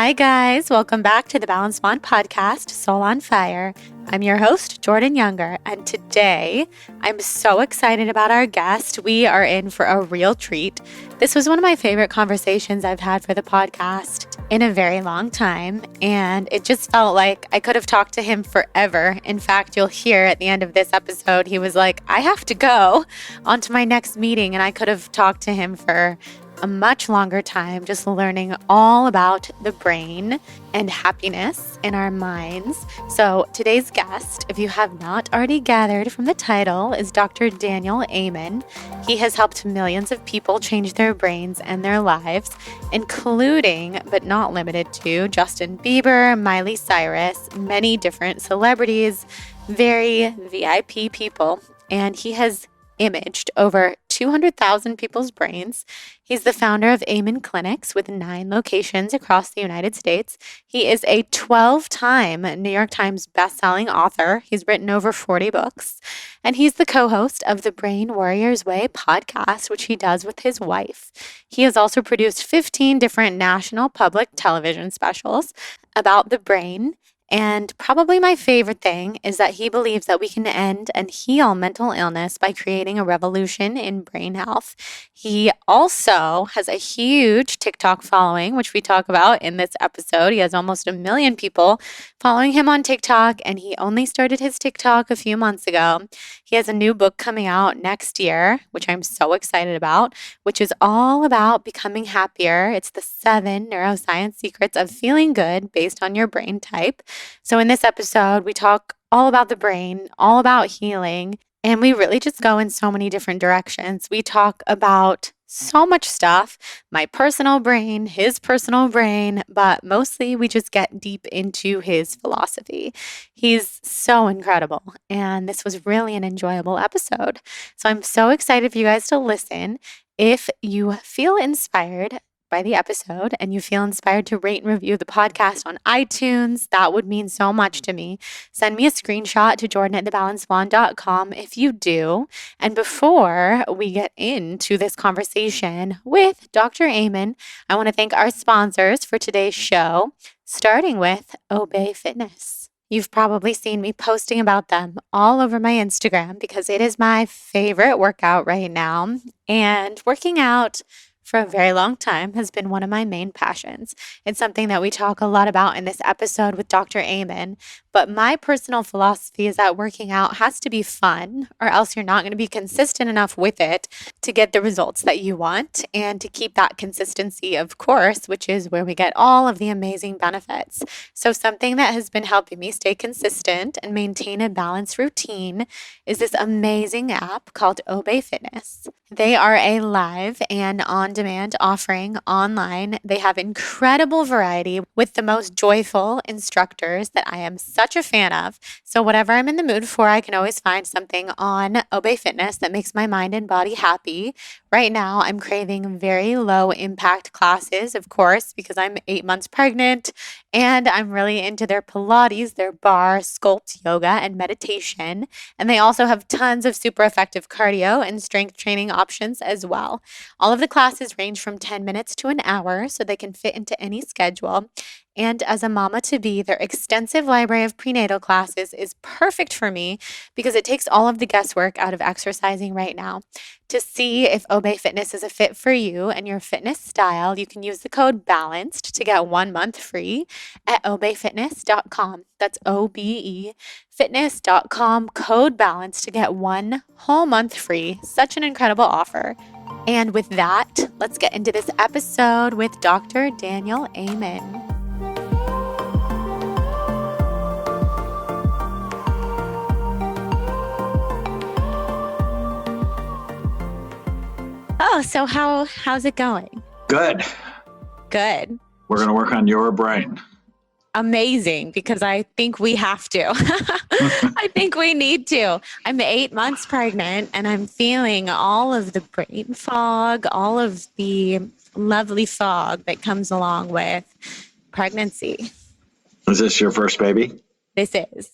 Hi, guys. Welcome back to the Balanced Blonde podcast, Soul on Fire. I'm your host, Jordan Younger, and today I'm so excited about our guest. We are in for a real treat. This was one of my favorite conversations I've had for the podcast in a very long time, and it just felt like I could have talked to him forever. In fact, you'll hear at the end of this episode, he was like, I have to go on to my next meeting, and I could have talked to him for a much longer time, just learning all about the brain and happiness in our minds. So today's guest, if you have not already gathered from the title, is Dr. Daniel Amen. He has helped millions of people change their brains and their lives, including, but not limited to, Justin Bieber, Miley Cyrus, many different celebrities, very VIP people, and he has imaged over 200,000 people's brains. He's the founder of Amen Clinics with 9 locations across the United States. He is a 12-time New York Times bestselling author. He's written over 40 books, and he's the co-host of the Brain Warriors Way podcast, which he does with his wife. He has also produced 15 different national public television specials about the brain. And probably my favorite thing is that he believes that we can end and heal mental illness by creating a revolution in brain health. He also has a huge TikTok following, which we talk about in this episode. He has almost 1 million people following him on TikTok, and he only started his TikTok a few months ago. He has a new book coming out next year, which I'm so excited about, which is all about becoming happier. It's the 7 neuroscience secrets of feeling good based on your brain type. So in this episode, we talk all about the brain, all about healing, and we really just go in so many different directions. We talk about so much stuff, my personal brain, his personal brain, but mostly we just get deep into his philosophy. He's so incredible, and this was really an enjoyable episode. So I'm so excited for you guys to listen. If you feel inspired by the episode and you feel inspired to rate and review the podcast on iTunes, that would mean so much to me. Send me a screenshot to jordan@thebalancedblonde.com if you do. And before we get into this conversation with Dr. Amen, I want to thank our sponsors for today's show, starting with Obey Fitness. You've probably seen me posting about them all over my Instagram because it is my favorite workout right now. And working out for a very long time has been one of my main passions. It's something that we talk a lot about in this episode with Dr. Amen. But my personal philosophy is that working out has to be fun, or else you're not going to be consistent enough with it to get the results that you want and to keep that consistency, of course, which is where we get all of the amazing benefits. So something that has been helping me stay consistent and maintain a balanced routine is this amazing app called Obey Fitness. They are a live and on-demand offering online. They have incredible variety with the most joyful instructors that I am such a fan of. So whatever I'm in the mood for, I can always find something on Obey Fitness that makes my mind and body happy. Right now, I'm craving very low impact classes, of course, because I'm 8 months pregnant, and I'm really into their Pilates, their bar, sculpt, yoga, and meditation. And they also have tons of super effective cardio and strength training options as well. All of the classes range from 10 minutes to an hour, so they can fit into any schedule. And as a mama-to-be, their extensive library of prenatal classes is perfect for me because it takes all of the guesswork out of exercising right now. To see if Obey Fitness is a fit for you and your fitness style, you can use the code BALANCED to get 1 month free at obeyfitness.com. That's OBE fitness.com, code BALANCED to get 1 whole month free. Such an incredible offer. And with that, let's get into this episode with Dr. Daniel Amen. Oh, so how's it going? Good. Good. We're going to work on your brain. Amazing, because I think we have to. I think we need to. I'm 8 months pregnant and I'm feeling all of the brain fog, all of the lovely fog that comes along with pregnancy. Is this your first baby? This is.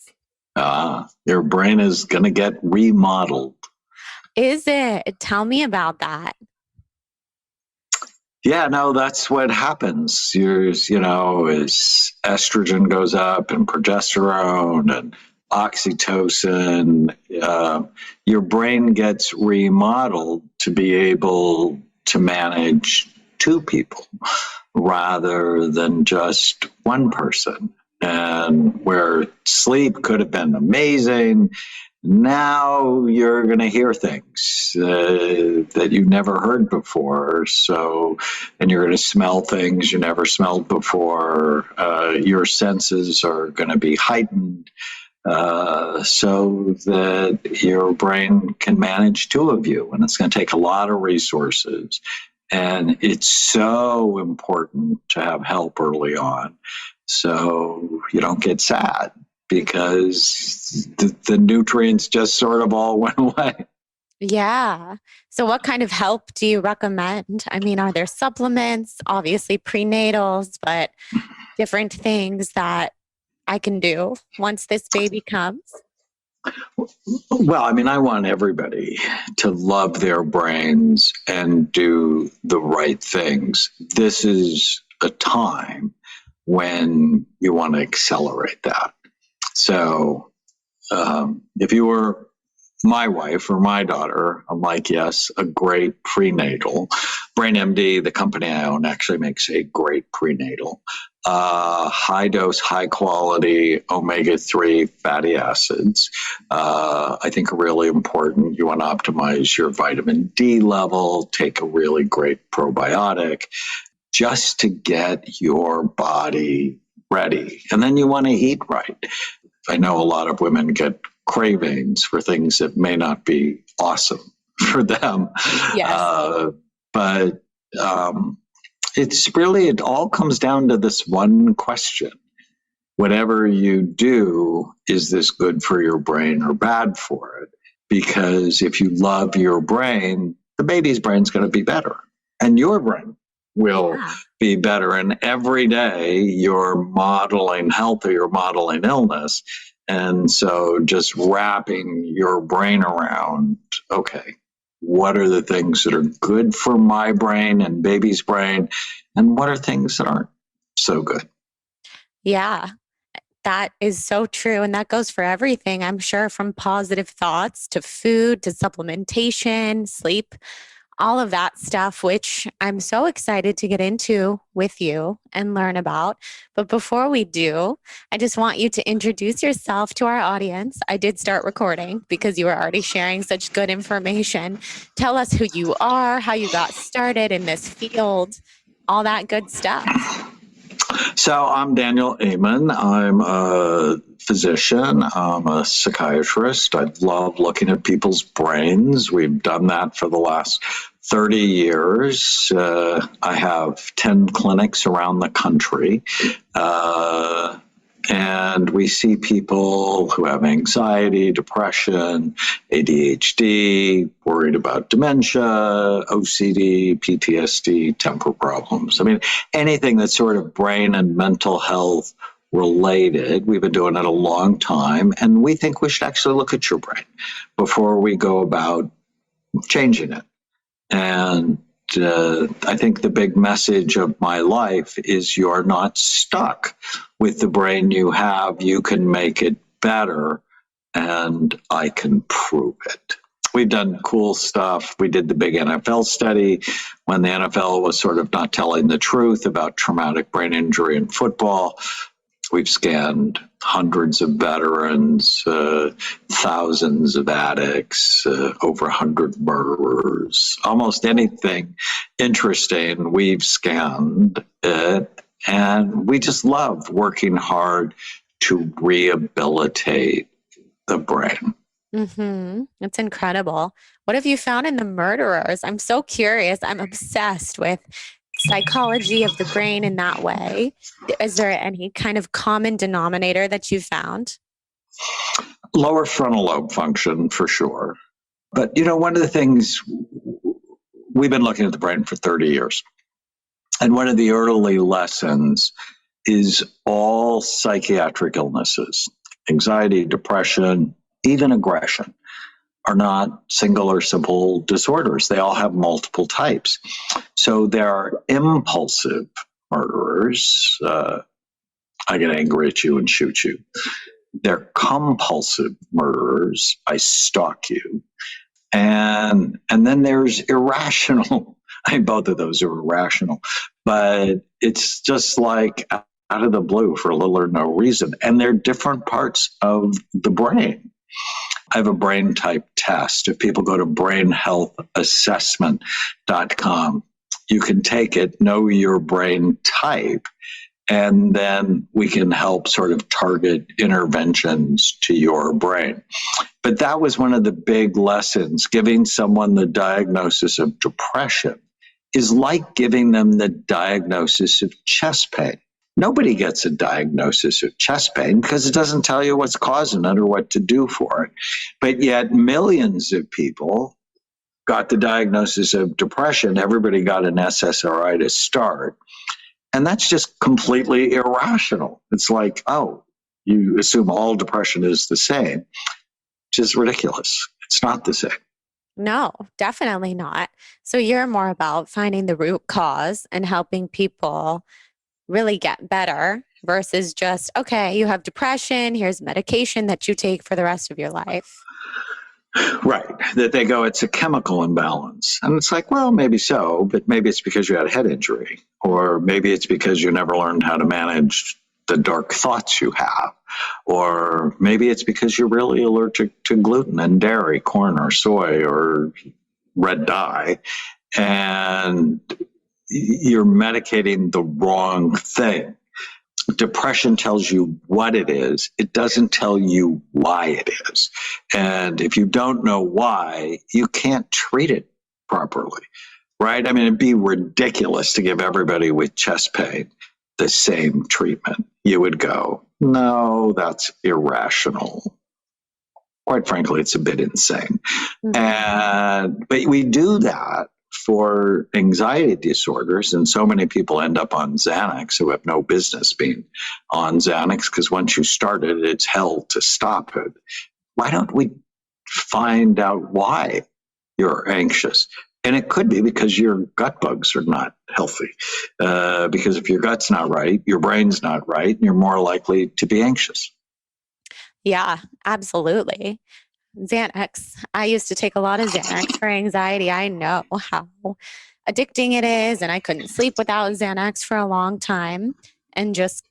Your brain is going to get remodeled. Is it? Tell me about that. Yeah, no, that's what happens. As estrogen goes up and progesterone and oxytocin, your brain gets remodeled to be able to manage two people rather than just one person. And where sleep could have been amazing, now you're going to hear things that you never heard before. So, and you're going to smell things you never smelled before. Your senses are going to be heightened so that your brain can manage two of you. And it's going to take a lot of resources. And it's so important to have help early on so you don't get sad because the nutrients just sort of all went away. Yeah. So what kind of help do you recommend? I mean, are there supplements, obviously prenatals, but different things that I can do once this baby comes? Well, I mean, I want everybody to love their brains and do the right things. This is a time when you want to accelerate that. So if you were my wife or my daughter, I'm like, yes, a great prenatal. Brain MD, the company I own, actually makes a great prenatal. High dose, high quality omega-3 fatty acids, I think are really important. You want to optimize your vitamin D level, take a really great probiotic just to get your body ready. And then you want to eat right. I know a lot of women get cravings for things that may not be awesome for them. Yes. But it's really, it all comes down to this one question. Whatever you do, is this good for your brain or bad for it? Because if you love your brain, the baby's brain's going to be better. And your brain will be better. And every day you're modeling health or you're modeling illness. And so just wrapping your brain around, okay, what are the things that are good for my brain and baby's brain? And what are things that aren't so good? Yeah. That is so true. And that goes for everything, I'm sure, from positive thoughts to food to supplementation, sleep, all of that stuff, which I'm so excited to get into with you and learn about. But before we do, I just want you to introduce yourself to our audience. I did start recording because you were already sharing such good information. Tell us who you are, how you got started in this field, all that good stuff. So I'm Daniel Amen. I'm a physician. I'm a psychiatrist. I love looking at people's brains. We've done that for the last 30 years. I have 10 clinics around the country. And we see people who have anxiety, depression, ADHD, worried about dementia, OCD, PTSD, temper problems. I mean, anything that's sort of brain and mental health related. We've been doing it a long time, and we think we should actually look at your brain before we go about changing it. And I think the big message of my life is you're not stuck with the brain you have. You can make it better, and I can prove it. We've done cool stuff. We did the big NFL study when the NFL was sort of not telling the truth about traumatic brain injury in football. We've scanned hundreds of veterans, thousands of addicts, over 100 murderers, almost anything interesting we've scanned. And we just love working hard to rehabilitate the brain. Mm-hmm. It's incredible. What have you found in the murderers? I'm so curious. I'm obsessed with psychology of the brain in that way. Is there any kind of common denominator that you found? Lower frontal lobe function, for sure. But, one of the things, we've been looking at the brain for 30 years. And one of the early lessons is all psychiatric illnesses, anxiety, depression, even aggression, are not single or simple disorders. They all have multiple types. So there are impulsive murderers. I get angry at you and shoot you. They're compulsive murderers. I stalk you. And then there's irrational. I mean, both of those are irrational, but it's just like out of the blue for little or no reason. And they're different parts of the brain. I have a brain type test. If people go to brainhealthassessment.com, you can take it, know your brain type, and then we can help sort of target interventions to your brain. But that was one of the big lessons. Giving someone the diagnosis of depression is like giving them the diagnosis of chest pain. Nobody gets a diagnosis of chest pain because it doesn't tell you what's causing it or what to do for it. But yet millions of people got the diagnosis of depression. Everybody got an SSRI to start. And that's just completely irrational. It's like, oh, you assume all depression is the same, which is ridiculous. It's not the same. No, definitely not. So you're more about finding the root cause and helping people really get better versus just, okay, you have depression, here's medication that you take for the rest of your life. Right. That they go, it's a chemical imbalance. And it's like, well, maybe so, but maybe it's because you had a head injury, or maybe it's because you never learned how to manage the dark thoughts you have, or maybe it's because you're really allergic to gluten and dairy, corn or soy or red dye, and you're medicating the wrong thing. Depression tells you what it is. It doesn't tell you why it is. And if you don't know why, you can't treat it properly, right? I mean, it'd be ridiculous to give everybody with chest pain the same treatment. You would go, no, that's irrational. Quite frankly, it's a bit insane. Mm-hmm. But we do that for anxiety disorders, and so many people end up on Xanax who have no business being on Xanax, because once you start it, it's hell to stop it. Why don't we find out why you're anxious? And it could be because your gut bugs are not healthy. Because if your gut's not right, your brain's not right, and you're more likely to be anxious. Yeah, absolutely. Xanax. I used to take a lot of Xanax for anxiety. I know how addicting it is, and I couldn't sleep without Xanax for a long time, and just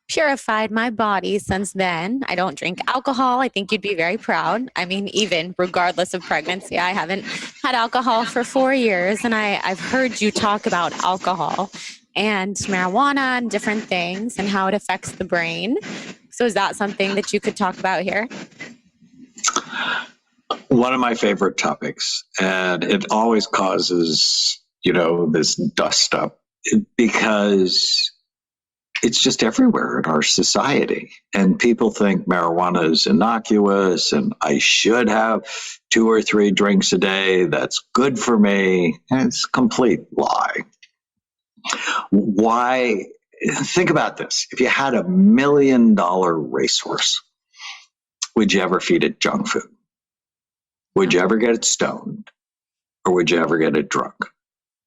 purified my body since then. I don't drink alcohol. I think you'd be very proud. I mean, even regardless of pregnancy, I haven't had alcohol for 4 years, and I've heard you talk about alcohol and marijuana and different things and how it affects the brain. So is that something that you could talk about here? One of my favorite topics, and it always causes, this dust up, because it's just everywhere in our society. And people think marijuana is innocuous and I should have 2 or 3 drinks a day. That's good for me. And it's a complete lie. Why? Think about this. If you had $1 million racehorse, would you ever feed it junk food? Would you ever get it stoned? Or would you ever get it drunk?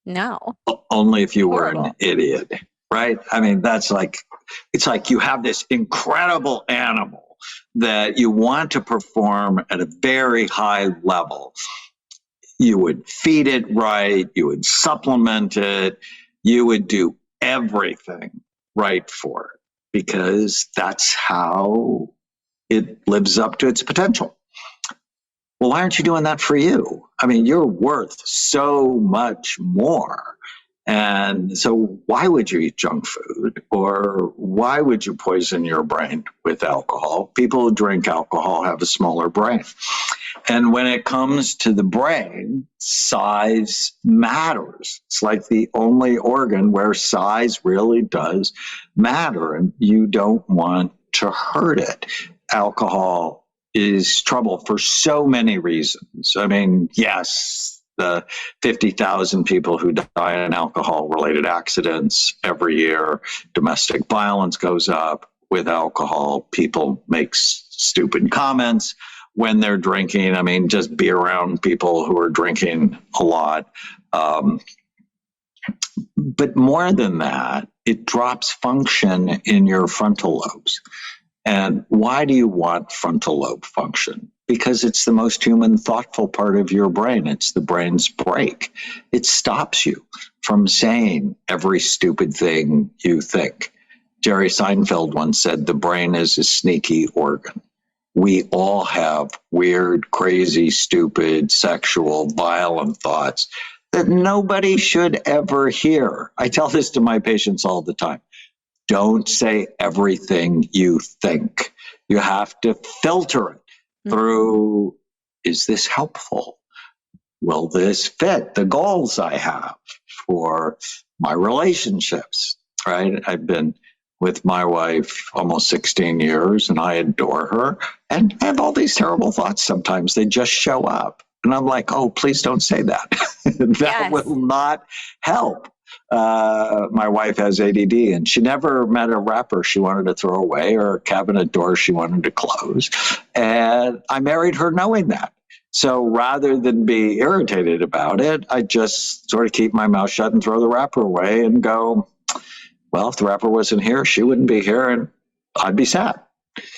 No. Only if you were an idiot, right? I mean, it's like you have this incredible animal that you want to perform at a very high level. You would feed it right. You would supplement it. You would do everything right for it, because that's how it lives up to its potential. Well, why aren't you doing that for you? I mean, you're worth so much more. And so why would you eat junk food, or why would you poison your brain with alcohol? People who drink alcohol have a smaller brain. And when it comes to the brain, size matters. It's like the only organ where size really does matter, and you don't want to hurt it. Alcohol is trouble for so many reasons. I mean, yes, the 50,000 people who die in alcohol-related accidents every year. Domestic violence goes up with alcohol. People make stupid comments when they're drinking. I mean, just be around people who are drinking a lot. But more than that, it drops function in your frontal lobes. And why do you want frontal lobe function? Because it's the most human, thoughtful part of your brain. It's the brain's brake. It stops you from saying every stupid thing you think. Jerry Seinfeld once said, the brain is a sneaky organ. We all have weird, crazy, stupid, sexual, violent thoughts that nobody should ever hear. I tell this to my patients all the time. Don't say everything you think. You have to filter it through, is this helpful? Will this fit the goals I have for my relationships, right? I've been with my wife almost 16 years and I adore her. And I have all these terrible thoughts sometimes. They just show up. And I'm like, oh, please don't say that. That will not help. My wife has ADD and she never met a wrapper she wanted to throw away or a cabinet door she wanted to close. And I married her knowing that. So rather than be irritated about it, I just sort of keep my mouth shut and throw the wrapper away and go, well, if the wrapper wasn't here, she wouldn't be here and I'd be sad.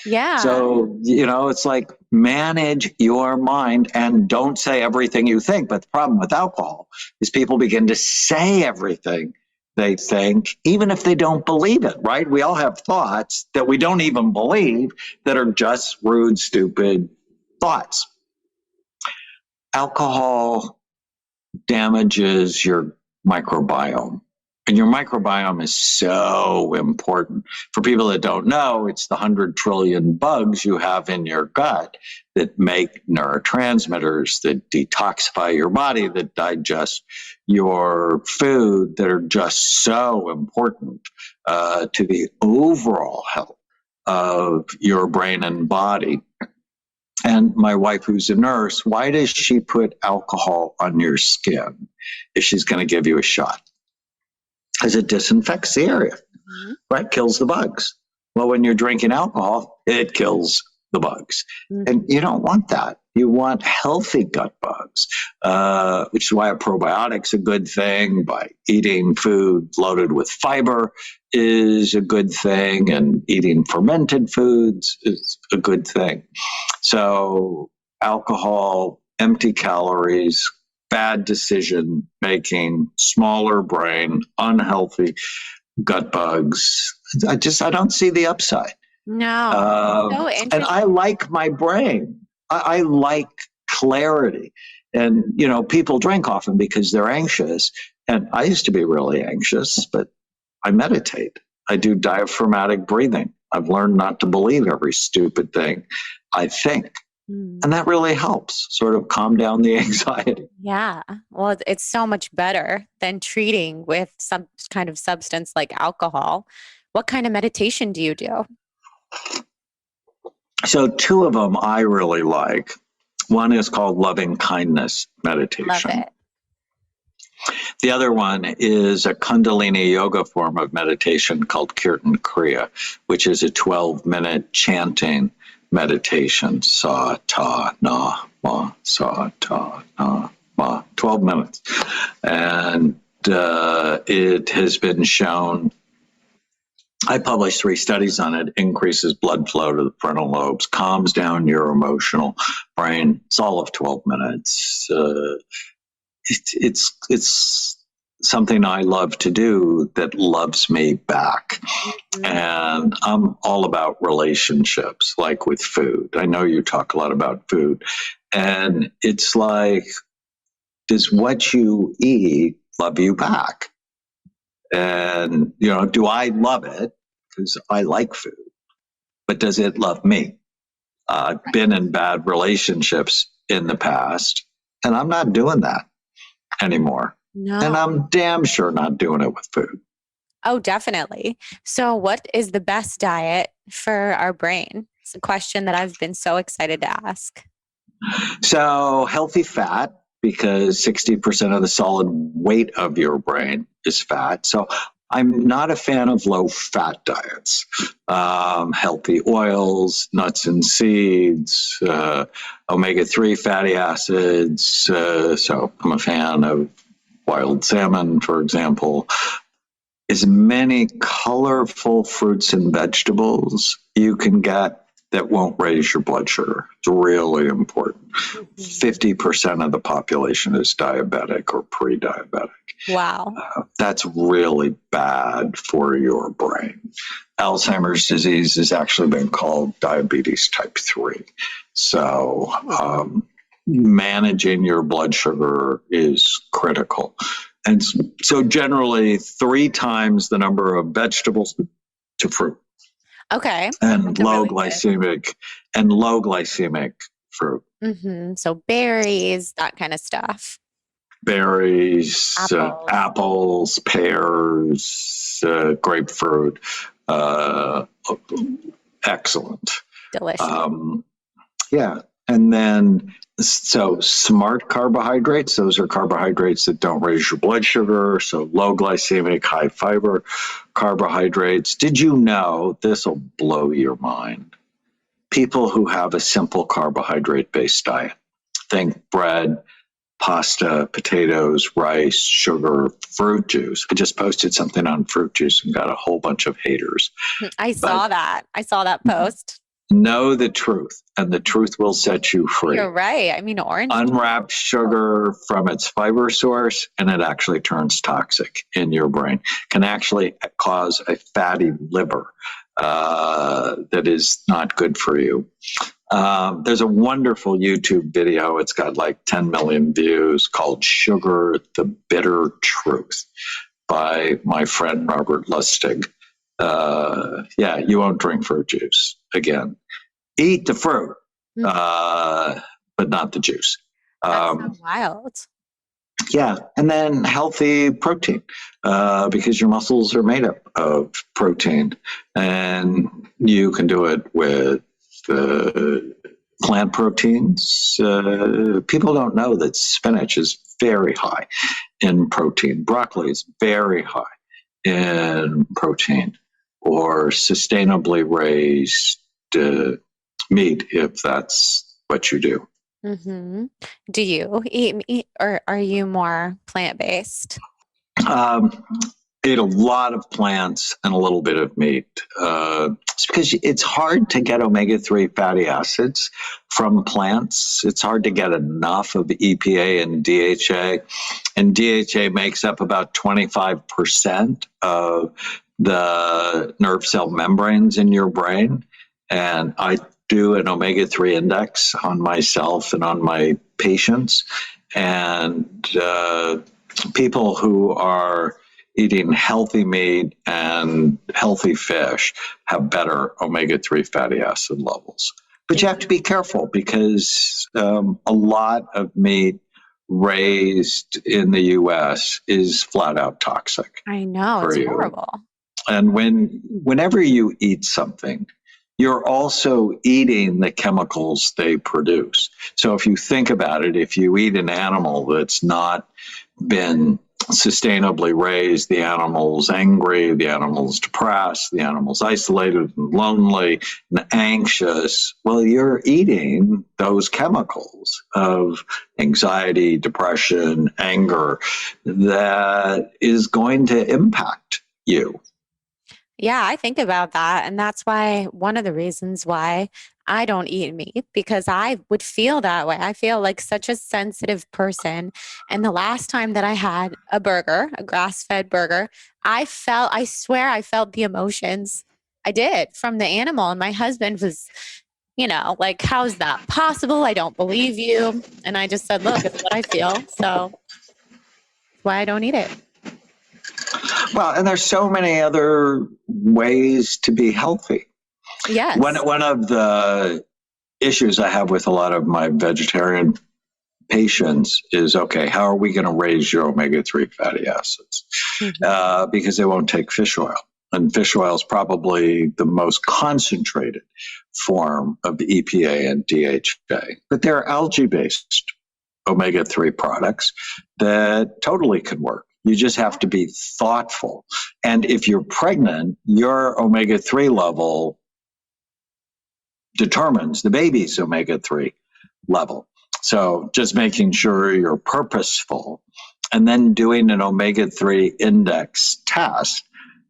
Yeah. So, you know, it's like manage your mind and don't say everything you think. But the problem with alcohol is people begin to say everything they think, even if they don't believe it, right? We all have thoughts that we don't even believe that are just rude, stupid thoughts. Alcohol damages your microbiome. And your microbiome is so important. For people that don't know, it's the 100 trillion bugs you have in your gut that make neurotransmitters, that detoxify your body, that digest your food, that are just so important to the overall health of your brain and body. And my wife, who's a nurse, why does she put alcohol on your skin if she's going to give you a shot? Because it disinfects the area, right? Kills the bugs. Well, when you're drinking alcohol, it kills the bugs. And you don't want that. You want healthy gut bugs, which is why a probiotic's a good thing. By eating food loaded with fiber is a good thing, and eating fermented foods is a good thing. So alcohol, empty calories, bad decision making, smaller brain, unhealthy gut bugs. I don't see the upside. No. So interesting. And I like my brain. I like clarity. And, you know, people drink often because they're anxious. And I used to be really anxious, but I meditate. I do diaphragmatic breathing. I've learned not to believe every stupid thing I think. And that really helps sort of calm down the anxiety. Yeah. Well, it's so much better than treating with some kind of substance like alcohol. What kind of meditation do you do? So 2 of them I really like. One is called loving kindness meditation. Love it. The other one is a Kundalini yoga form of meditation called Kirtan Kriya, which is a 12-minute chanting meditation. Sa, ta, na, ma, sa, ta, na, ma. 12 minutes. And it has been shown, I published 3 studies on it, increases blood flow to the frontal lobes, calms down your emotional brain. It's all of 12 minutes. It's something I love to do that loves me back. And I'm all about relationships, like with food. I know you talk a lot about food. And it's like, does what you eat love you back? And, you know, do I love it? Because I like food. But does it love me? I've been in bad relationships in the past, and I'm not doing that anymore. No. And I'm damn sure not doing it with food. Oh, definitely. So what is the best diet for our brain? It's a question that I've been so excited to ask. So healthy fat, because 60% of the solid weight of your brain is fat. So I'm not a fan of low-fat diets. Healthy oils, nuts and seeds, omega-3 fatty acids. So I'm a fan of wild salmon, for example. As many colorful fruits and vegetables you can get that won't raise your blood sugar. It's really important. 50% of the population is diabetic or pre-diabetic. Wow. That's really bad for your brain. Alzheimer's disease has actually been called diabetes type 3. So managing your blood sugar is critical. And so generally 3 times the number of vegetables to fruit. Okay. And low glycemic fruit. So berries, that kind of stuff. Berries, apples, pears, grapefruit. Excellent. Delicious. Yeah. And then, so smart carbohydrates, those are carbohydrates that don't raise your blood sugar. So low glycemic, high fiber carbohydrates. Did you know, this will blow your mind, people who have a simple carbohydrate-based diet, think bread, pasta, potatoes, rice, sugar, fruit juice. I just posted something on fruit juice and got a whole bunch of haters. I saw that post. Know the truth, and the truth will set you free. You're right. I mean, orange. Unwrap sugar from its fiber source, and it actually turns toxic in your brain. Can actually cause a fatty liver that is not good for you. There's a wonderful YouTube video. It's got like 10 million views called Sugar, the Bitter Truth by my friend Robert Lustig. Yeah, you won't drink fruit juice again. Eat the fruit, but not the juice. That's so wild. Yeah, and then healthy protein, because your muscles are made up of protein, and you can do it with plant proteins. People don't know that spinach is very high in protein. Broccoli is very high in protein, or sustainably raised meat, if that's what you do. Do you eat meat, or are you more plant-based? Eat a lot of plants and a little bit of meat. It's because it's hard to get omega-3 fatty acids from plants. It's hard to get enough of EPA and DHA. And DHA makes up about 25% of the nerve cell membranes in your brain. And I do an omega-3 index on myself and on my patients. And people who are eating healthy meat and healthy fish have better omega-3 fatty acid levels. But you have to be careful, because a lot of meat raised in the U.S. is flat out toxic. I know, it's horrible. And whenever you eat something, you're also eating the chemicals they produce. So if you think about it, if you eat an animal that's not been sustainably raised, the animal's angry, the animal's depressed, the animal's isolated and lonely and anxious, well, you're eating those chemicals of anxiety, depression, anger that is going to impact you. Yeah, I think about that. And that's why one of the reasons why I don't eat meat, because I would feel that way. I feel like such a sensitive person. And the last time that I had a burger, a grass-fed burger, I swear I felt the emotions. I did, from the animal. And my husband was, like, how's that possible? I don't believe you. And I just said, look, it's what I feel. So that's why I don't eat it. Well, and there's so many other ways to be healthy. Yes. One of the issues I have with a lot of my vegetarian patients is, okay, how are we going to raise your omega-3 fatty acids? Because they won't take fish oil. And fish oil is probably the most concentrated form of EPA and DHA. But there are algae-based omega-3 products that totally can work. You just have to be thoughtful. And if you're pregnant, your omega-3 level determines the baby's omega-3 level. So just making sure you're purposeful and then doing an omega-3 index test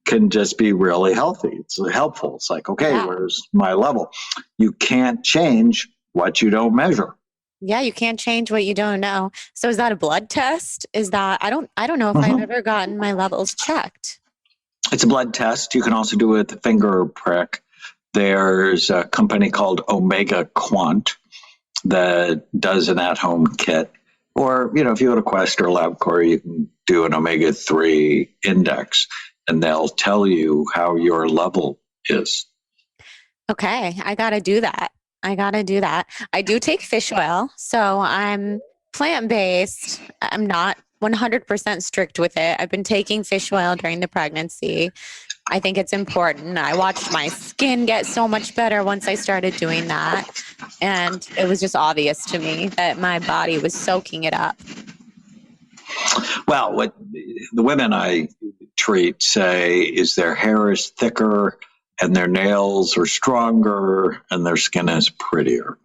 can just be really healthy. It's helpful. It's like, okay, where's my level? You can't change what you don't measure. Yeah, you can't change what you don't know. So is that a blood test? Is that I don't know if I've ever gotten my levels checked. It's a blood test. You can also do it with a finger prick. There's a company called Omega Quant that does an at-home kit. Or, if you go to Quest or LabCorp, you can do an omega-3 index, and they'll tell you how your level is. Okay, I got to do that. I do take fish oil, so I'm plant-based. I'm not 100% strict with it. I've been taking fish oil during the pregnancy. I think it's important. I watched my skin get so much better once I started doing that. And it was just obvious to me that my body was soaking it up. Well, what the women I treat say is their hair is thicker and their nails are stronger and their skin is prettier.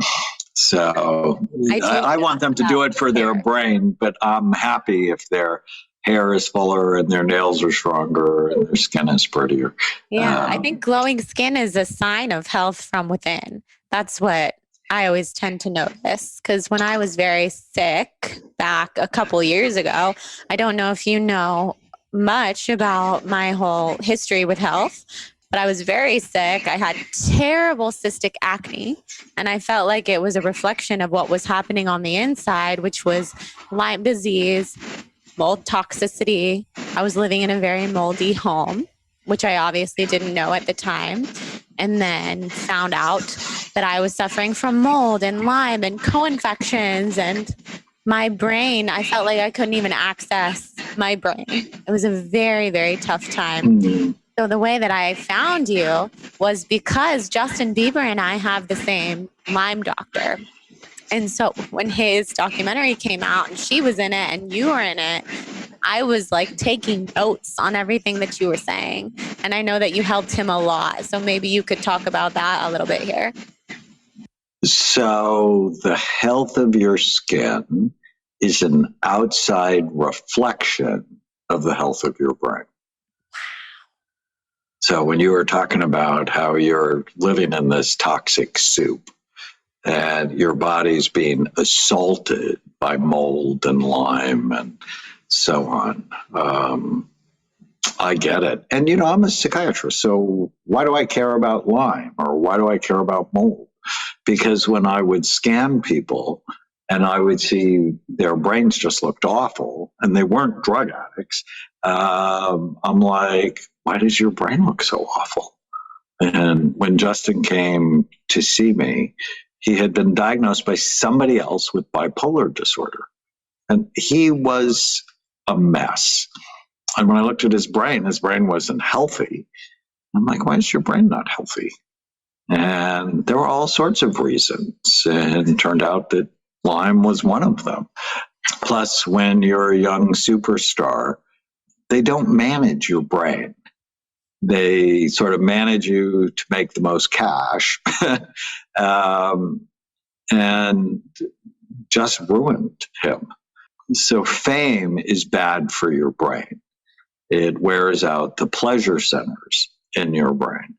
So I want them to do it for their brain, but I'm happy if their hair is fuller and their nails are stronger and their skin is prettier. Yeah, I think glowing skin is a sign of health from within. That's what I always tend to notice, because when I was very sick back a couple years ago, I don't know if you know much about my whole history with health, but I was very sick. I had terrible cystic acne, and I felt like it was a reflection of what was happening on the inside, which was Lyme disease, mold toxicity. I was living in a very moldy home, which I obviously didn't know at the time, and then found out that I was suffering from mold and Lyme and co-infections, and my brain, I felt like I couldn't even access my brain. It was a very, very tough time. So the way that I found you was because Justin Bieber and I have the same Lyme doctor. And so when his documentary came out and she was in it and you were in it, I was like taking notes on everything that you were saying. And I know that you helped him a lot. So maybe you could talk about that a little bit here. So the health of your skin is an outside reflection of the health of your brain. So when you were talking about how you're living in this toxic soup and your body's being assaulted by mold and Lyme and so on, I get it. And, I'm a psychiatrist, so why do I care about Lyme or why do I care about mold? Because when I would scan people and I would see their brains just looked awful and they weren't drug addicts, I'm like, why does your brain look so awful? And when Justin came to see me, he had been diagnosed by somebody else with bipolar disorder. And he was a mess. And when I looked at his brain wasn't healthy. I'm like, why is your brain not healthy? And there were all sorts of reasons. And it turned out that Lyme was one of them. Plus, when you're a young superstar, they don't manage your brain. They sort of manage you to make the most cash. And just ruined him. So fame is bad for your brain. It wears out the pleasure centers in your brain.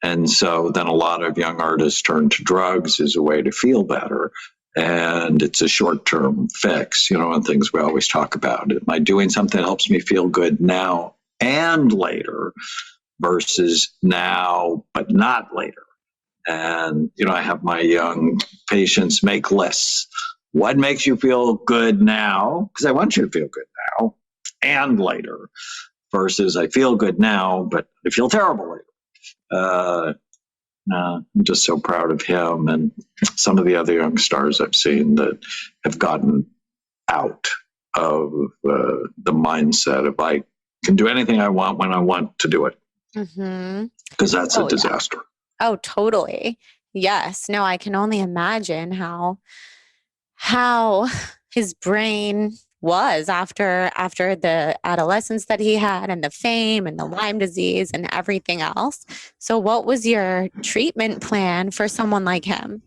And so then a lot of young artists turn to drugs as a way to feel better. And it's a short-term fix, and things we always talk about. Am I doing something that helps me feel good now and later versus now but not later? And, I have my young patients make lists. What makes you feel good now? Because I want you to feel good now and later versus I feel good now, but I feel terrible later. I'm just so proud of him and some of the other young stars I've seen that have gotten out of the mindset of I can do anything I want when I want to do it. Because that's a disaster. Yeah. Oh, totally. Yes. No, I can only imagine how his brain was after the adolescence that he had and the fame and the Lyme disease and everything else. So what was your treatment plan for someone like him?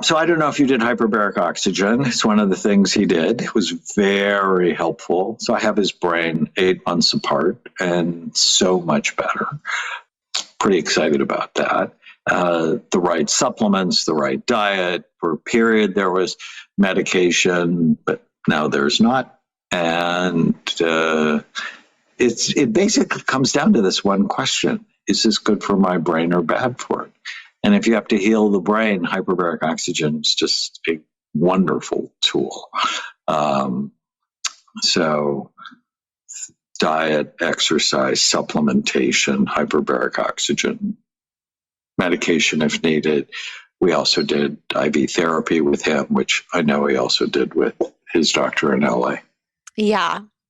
So I don't know if you did hyperbaric oxygen. It's one of the things he did. It was very helpful. So I have his brain 8 months apart and so much better. Pretty excited about that. The right supplements, the right diet. For a period, there was medication, but now there's not. And it basically comes down to this one question: is this good for my brain or bad for it? And if you have to heal the brain, hyperbaric oxygen is just a wonderful tool. So diet, exercise, supplementation, hyperbaric oxygen, medication if needed. We also did IV therapy with him, which I know he also did with his doctor in LA.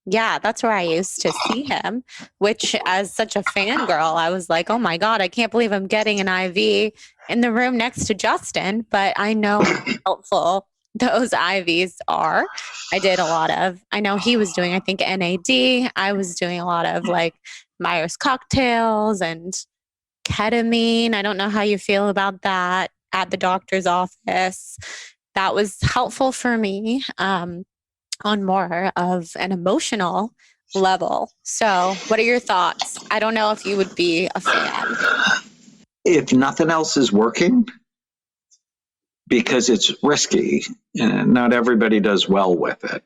Yeah, that's where I used to see him, which as such a fangirl, I was like, oh my God, I can't believe I'm getting an IV in the room next to Justin, but I know how helpful those IVs are. I know he was doing, I think, NAD. I was doing a lot of like Myers cocktails and ketamine. I don't know how you feel about that at the doctor's office. That was helpful for me. On more of an emotional level. So, what are your thoughts? I don't know if you would be a fan. If nothing else is working, because it's risky, and not everybody does well with it,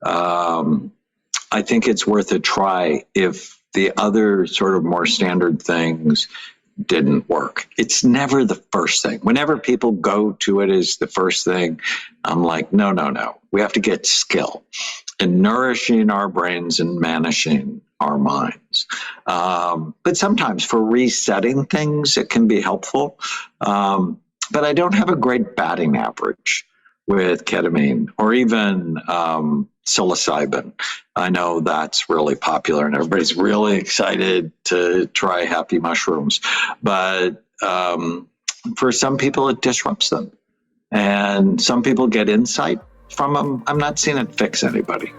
I think it's worth a try if the other sort of more standard things didn't work. It's never the first thing. Whenever people go to it as the first thing, I'm like, no. We have to get skill in nourishing our brains and managing our minds. But sometimes for resetting things, it can be helpful. But I don't have a great batting average with ketamine or even psilocybin. I know that's really popular and everybody's really excited to try happy mushrooms. But for some people, it disrupts them. And some people get insight from them. I'm not seeing it fix anybody.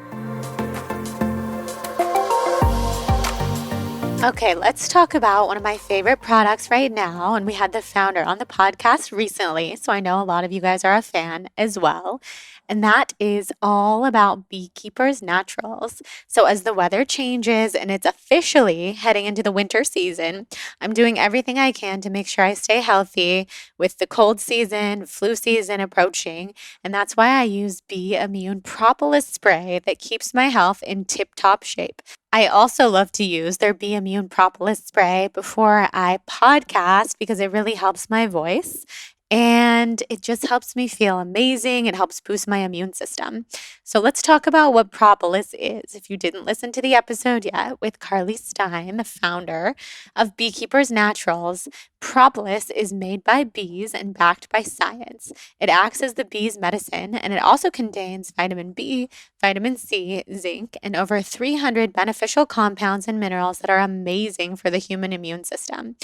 Okay, let's talk about one of my favorite products right now. And we had the founder on the podcast recently, so I know a lot of you guys are a fan as well. And that is all about Beekeepers Naturals. So, as the weather changes and it's officially heading into the winter season, I'm doing everything I can to make sure I stay healthy with the cold season, flu season approaching. And that's why I use Bee Immune Propolis Spray that keeps my health in tip top shape. I also love to use their Bee Immune Propolis Spray before I podcast because it really helps my voice. And it just helps me feel amazing. It helps boost my immune system. So let's talk about what propolis is. If you didn't listen to the episode yet with Carly Stein, the founder of Beekeepers Naturals, propolis is made by bees and backed by science. It acts as the bee's medicine, and it also contains vitamin B, vitamin C, zinc, and over 300 beneficial compounds and minerals that are amazing for the human immune system.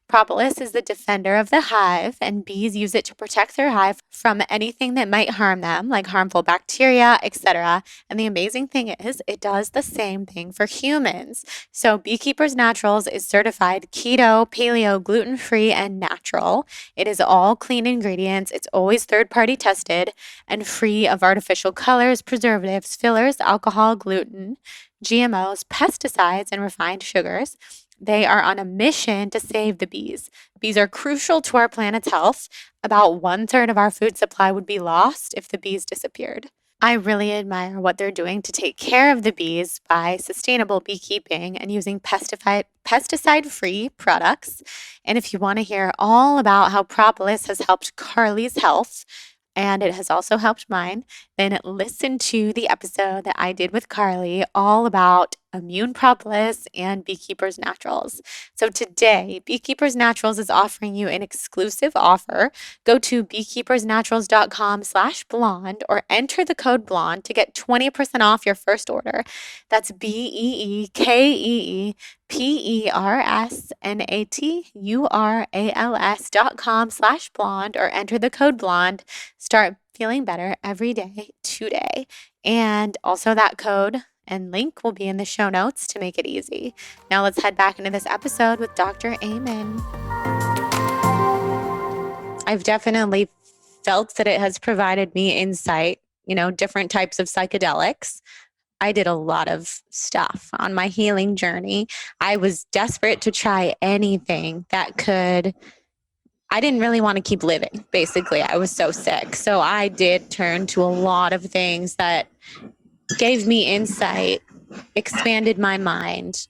Propolis is the defender of the hive, and bees use it to protect their hive from anything that might harm them, like harmful bacteria, etc. And the amazing thing is, it does the same thing for humans. So, Beekeepers Naturals is certified keto, paleo, gluten-free, and natural. It is all clean ingredients. It's always third-party tested and free of artificial colors, preservatives, fillers, alcohol, gluten, GMOs, pesticides, and refined sugars. They are on a mission to save the bees. Bees are crucial to our planet's health. About 1/3 of our food supply would be lost if the bees disappeared. I really admire what they're doing to take care of the bees by sustainable beekeeping and using pesticide-free products. And if you want to hear all about how propolis has helped Carly's health, and it has also helped mine, then listen to the episode that I did with Carly all about immune propolis and Beekeepers Naturals. So today, Beekeepers Naturals is offering you an exclusive offer. Go to beekeepersnaturals.com/blonde or enter the code blonde to get 20% off your first order. That's beekeepersnaturals.com/blonde or enter the code blonde. Start feeling better every day today. And also that code and link will be in the show notes to make it easy. Now let's head back into this episode with Dr. Amen. I've definitely felt that it has provided me insight, different types of psychedelics. I did a lot of stuff on my healing journey. I was desperate to try anything that could. I didn't really want to keep living, basically. I was so sick. So I did turn to a lot of things that gave me insight, expanded my mind.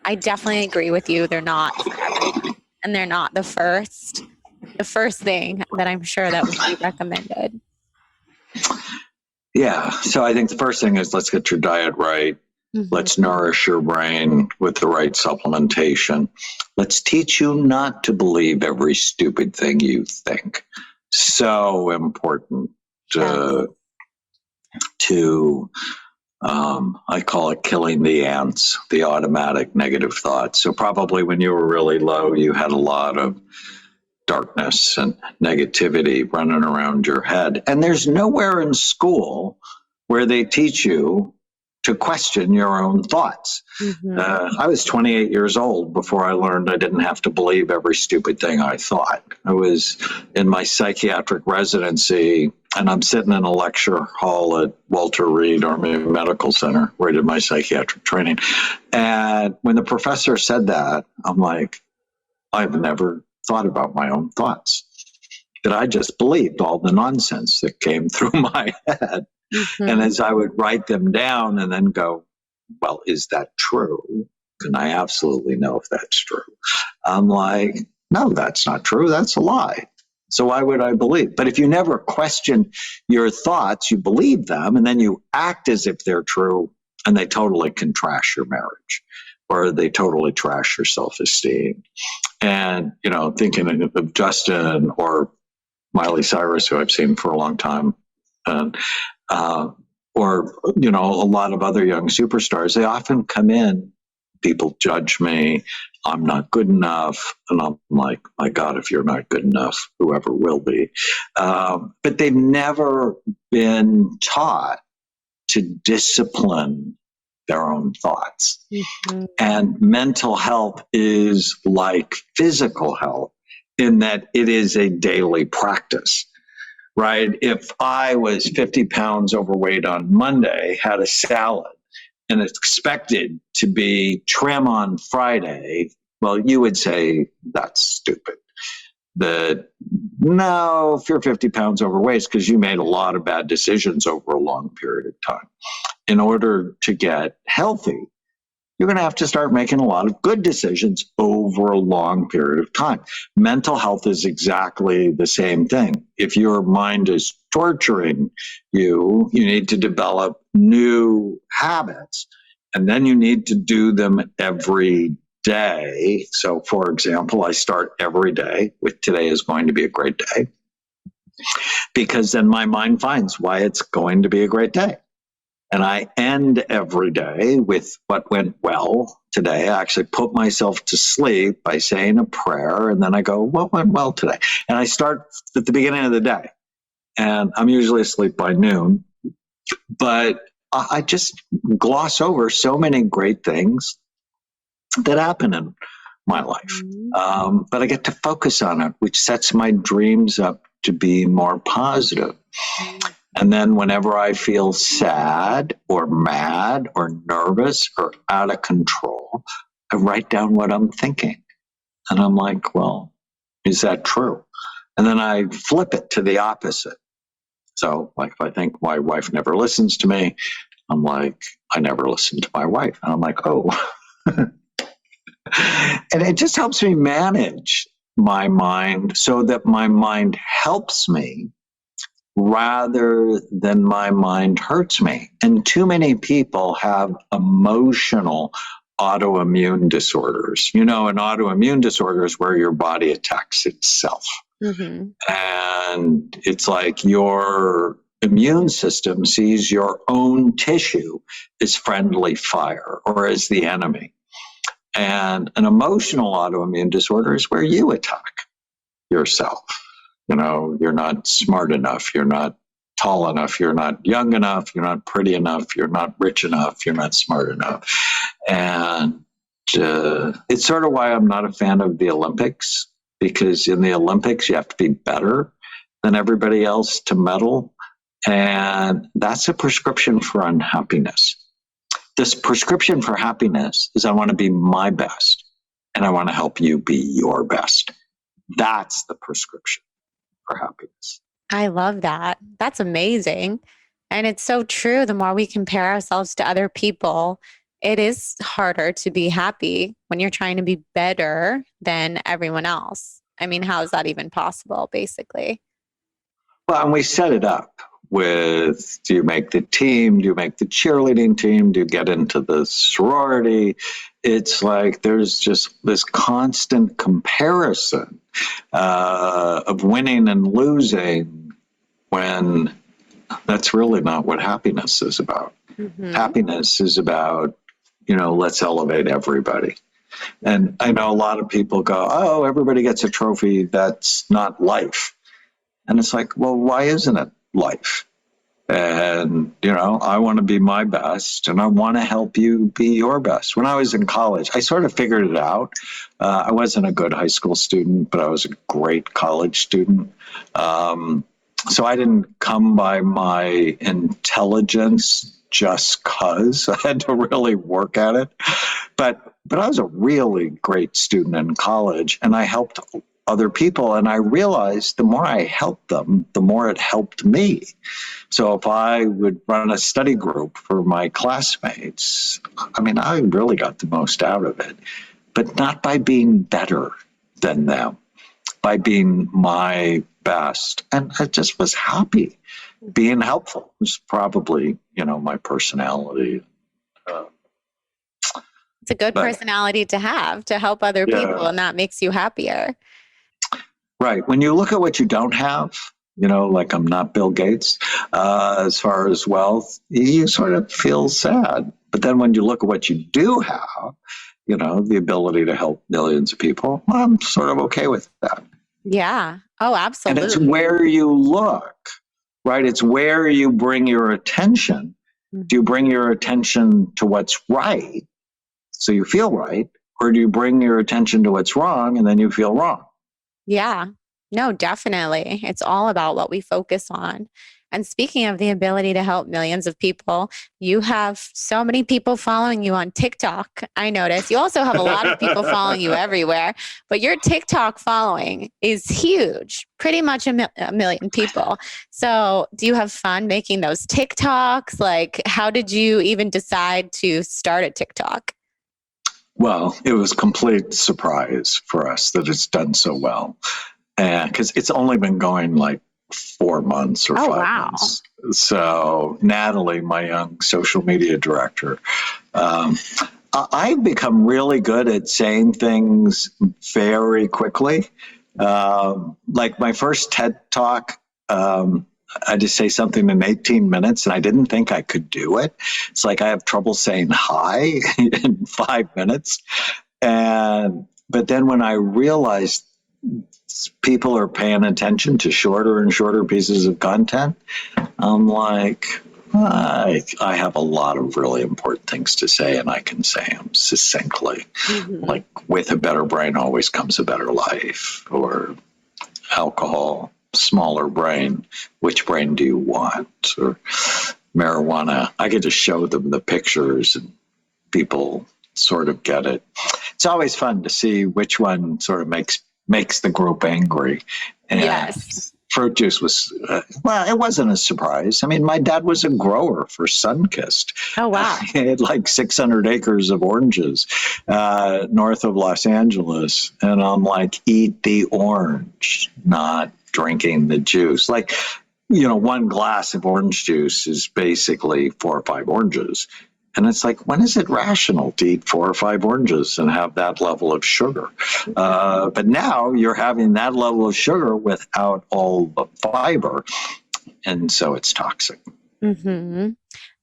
I definitely agree with you. They're not everything, and they're not the first thing that I'm sure that would be recommended. Yeah. So I think the first thing is let's get your diet right. Mm-hmm. Let's nourish your brain with the right supplementation. Let's teach you not to believe every stupid thing you think. So important to I call it killing the ants, the automatic negative thoughts. So probably when you were really low, you had a lot of darkness and negativity running around your head. And there's nowhere in school where they teach you to question your own thoughts. Mm-hmm. I was 28 years old before I learned I didn't have to believe every stupid thing I thought. I was in my psychiatric residency, and I'm sitting in a lecture hall at Walter Reed Army Medical Center, where I did my psychiatric training. And when the professor said that, I'm like, I've never thought about my own thoughts. That I just believed all the nonsense that came through my head. Mm-hmm. And as I would write them down and then go, well, is that true? Can I absolutely know if that's true? I'm like, no, that's not true. That's a lie. So why would I believe? But if you never question your thoughts, you believe them, and then you act as if they're true, and they totally can trash your marriage, or they totally trash your self-esteem. And, thinking of Justin or Miley Cyrus, who I've seen for a long time, and or, a lot of other young superstars, they often come in, people judge me, I'm not good enough. And I'm like, my God, if you're not good enough, whoever will be. But they've never been taught to discipline their own thoughts. Mm-hmm. And mental health is like physical health in that it is a daily practice. Right? If I was 50 pounds overweight on Monday, had a salad, and expected to be trim on Friday, well, you would say that's stupid. No, if you're 50 pounds overweight, it's because you made a lot of bad decisions over a long period of time. In order to get healthy, you're going to have to start making a lot of good decisions over a long period of time. Mental health is exactly the same thing. If your mind is torturing you, you need to develop new habits, and then you need to do them every day. So, for example, I start every day with today is going to be a great day, because then my mind finds why it's going to be a great day. And I end every day with what went well today. I actually put myself to sleep by saying a prayer, and then I go, what went well today? And I start at the beginning of the day. And I'm usually asleep by noon. But I just gloss over so many great things that happen in my life. But I get to focus on it, which sets my dreams up to be more positive. And then whenever I feel sad or mad or nervous or out of control, I write down what I'm thinking. And I'm like, well, is that true? And then I flip it to the opposite. So like if I think my wife never listens to me, I'm like, I never listen to my wife. And I'm like, oh. And it just helps me manage my mind so that my mind helps me rather than my mind hurts me. And too many people have emotional autoimmune disorders. An autoimmune disorder is where your body attacks itself. Mm-hmm. And it's like your immune system sees your own tissue as friendly fire or as the enemy. And an emotional autoimmune disorder is where you attack yourself. You're not smart enough. You're not tall enough, you're not young enough, you're not pretty enough, you're not rich enough, you're not smart enough. And it's sort of why I'm not a fan of the Olympics, because in the Olympics, you have to be better than everybody else to medal. And that's a prescription for unhappiness. This prescription for happiness is I want to be my best and I want to help you be your best. That's the prescription for happiness. I love that. That's amazing. And it's so true. The more we compare ourselves to other people, it is harder to be happy when you're trying to be better than everyone else. I mean, how is that even possible, basically? Well, and we set it up with, do you make the team? Do you make the cheerleading team? Do you get into the sorority? It's like there's just this constant comparison of winning and losing when that's really not what happiness is about. Mm-hmm. Happiness is about, let's elevate everybody. And I know a lot of people go, oh, everybody gets a trophy. That's not life. And it's like, well, why isn't it life? And, I want to be my best and I want to help you be your best. When I was in college, I sort of figured it out. I wasn't a good high school student, but I was a great college student. So I didn't come by my intelligence just because I had to really work at it. But I was a really great student in college and I helped other people. And I realized the more I helped them, the more it helped me. So if I would run a study group for my classmates, I really got the most out of it, but not by being better than them, by being my best. And I just was happy. Being helpful was probably, my personality. It's a good personality to have, to help other people, and that makes you happier. Right. When you look at what you don't have, like I'm not Bill Gates, as far as wealth, you sort of feel sad. But then when you look at what you do have, the ability to help millions of people, well, I'm sort of okay with that. Yeah. Oh, absolutely. And it's where you look, right? It's where you bring your attention. Mm-hmm. Do you bring your attention to what's right, so you feel right? Or do you bring your attention to what's wrong and then you feel wrong? Yeah, no, definitely. It's all about what we focus on. And speaking of the ability to help millions of people, you have so many people following you on TikTok. I notice you also have a lot of people following you everywhere, but your TikTok following is huge, pretty much a million people. So do you have fun making those TikToks? Like, how did you even decide to start a TikTok? Well, it was a complete surprise for us that it's done so well. Because it's only been going like 4 months or 5 months. So Natalie, my young social media director, I've become really good at saying things very quickly. Like my first TED Talk, I just say something in 18 minutes and I didn't think I could do it. It's like I have trouble saying hi in 5 minutes. But then when I realized people are paying attention to shorter and shorter pieces of content, I'm like, I have a lot of really important things to say and I can say them succinctly. Mm-hmm. Like with a better brain always comes a better life, or alcohol, smaller brain, which brain do you want? Or marijuana. I get to show them the pictures and people sort of get it. It's always fun to see which one sort of makes the group angry. And yes. Fruit juice was, it wasn't a surprise. My dad was a grower for Sunkist. Oh, wow. He had like 600 acres of oranges north of Los Angeles. And I'm like, eat the orange, not drinking the juice. Like, one glass of orange juice is basically 4 or 5 oranges. And it's like, when is it rational to eat 4 or 5 oranges and have that level of sugar? But now you're having that level of sugar without all the fiber. And so it's toxic. Mm-hmm.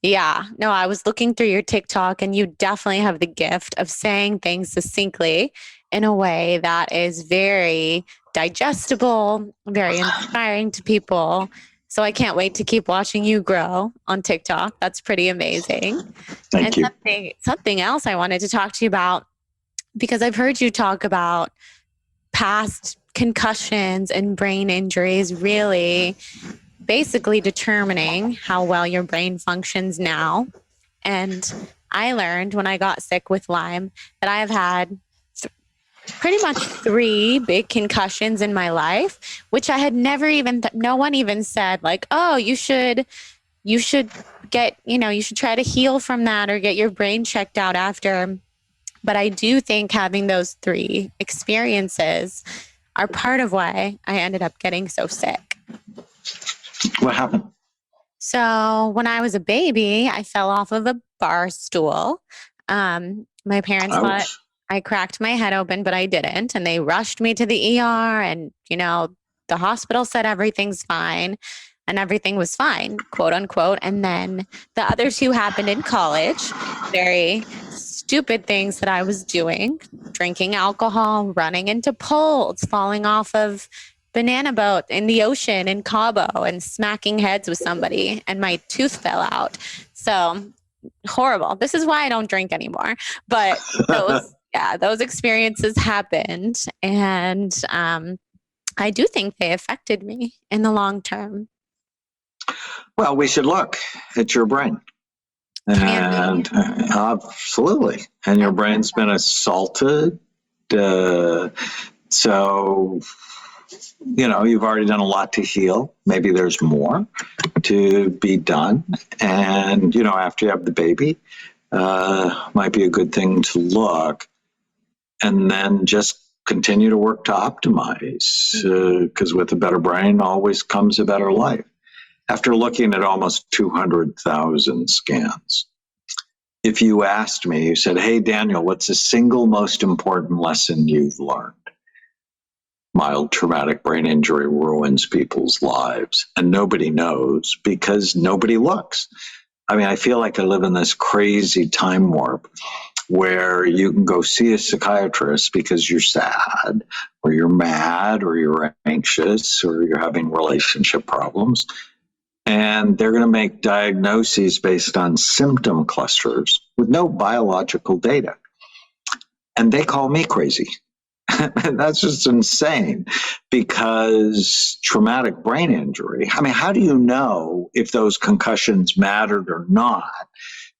Yeah. No, I was looking through your TikTok and you definitely have the gift of saying things succinctly in a way that is very digestible, very inspiring to people. So I can't wait to keep watching you grow on TikTok. That's pretty amazing. Thank you. Something else I wanted to talk to you about, because I've heard you talk about past concussions and brain injuries really basically determining how well your brain functions now. And I learned when I got sick with Lyme that I have had pretty much 3 big concussions in my life, which I had never even, no one even said like, oh, you should get, you should try to heal from that or get your brain checked out after. But I do think having those 3 experiences are part of why I ended up getting so sick. What happened? So when I was a baby, I fell off of a bar stool. My parents thought I cracked my head open, but I didn't. And they rushed me to the ER, and, the hospital said everything's fine and everything was fine, quote unquote. And then the other 2 happened in college, very stupid things that I was doing, drinking alcohol, running into poles, falling off of banana boat in the ocean in Cabo and smacking heads with somebody, and my tooth fell out. So horrible. This is why I don't drink anymore. But those experiences happened, and I do think they affected me in the long term. Well, we should look at your brain. And absolutely. And your brain's been assaulted. So, you've already done a lot to heal. Maybe there's more to be done. And, after you have the baby, might be a good thing to look. And then just continue to work to optimize. Because with a better brain always comes a better life. After looking at almost 200,000 scans, if you asked me, you said, hey, Daniel, what's the single most important lesson you've learned? Mild traumatic brain injury ruins people's lives, and nobody knows because nobody looks. I mean, I feel like I live in this crazy time warp where you can go see a psychiatrist because you're sad or you're mad or you're anxious or you're having relationship problems. And they're going to make diagnoses based on symptom clusters with no biological data. And they call me crazy. That's just insane, because traumatic brain injury, I mean, how do you know if those concussions mattered or not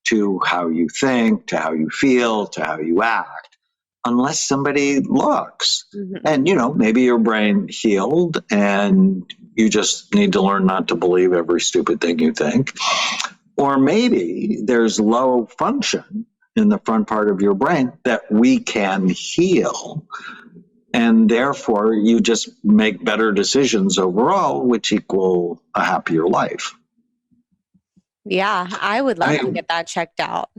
to how you think, to how you feel, to how you act, unless somebody looks? Mm-hmm. And, maybe your brain healed and you just need to learn not to believe every stupid thing you think. Or maybe there's low function in the front part of your brain that we can heal. And therefore, you just make better decisions overall, which equal a happier life. Yeah, I would love to get that checked out.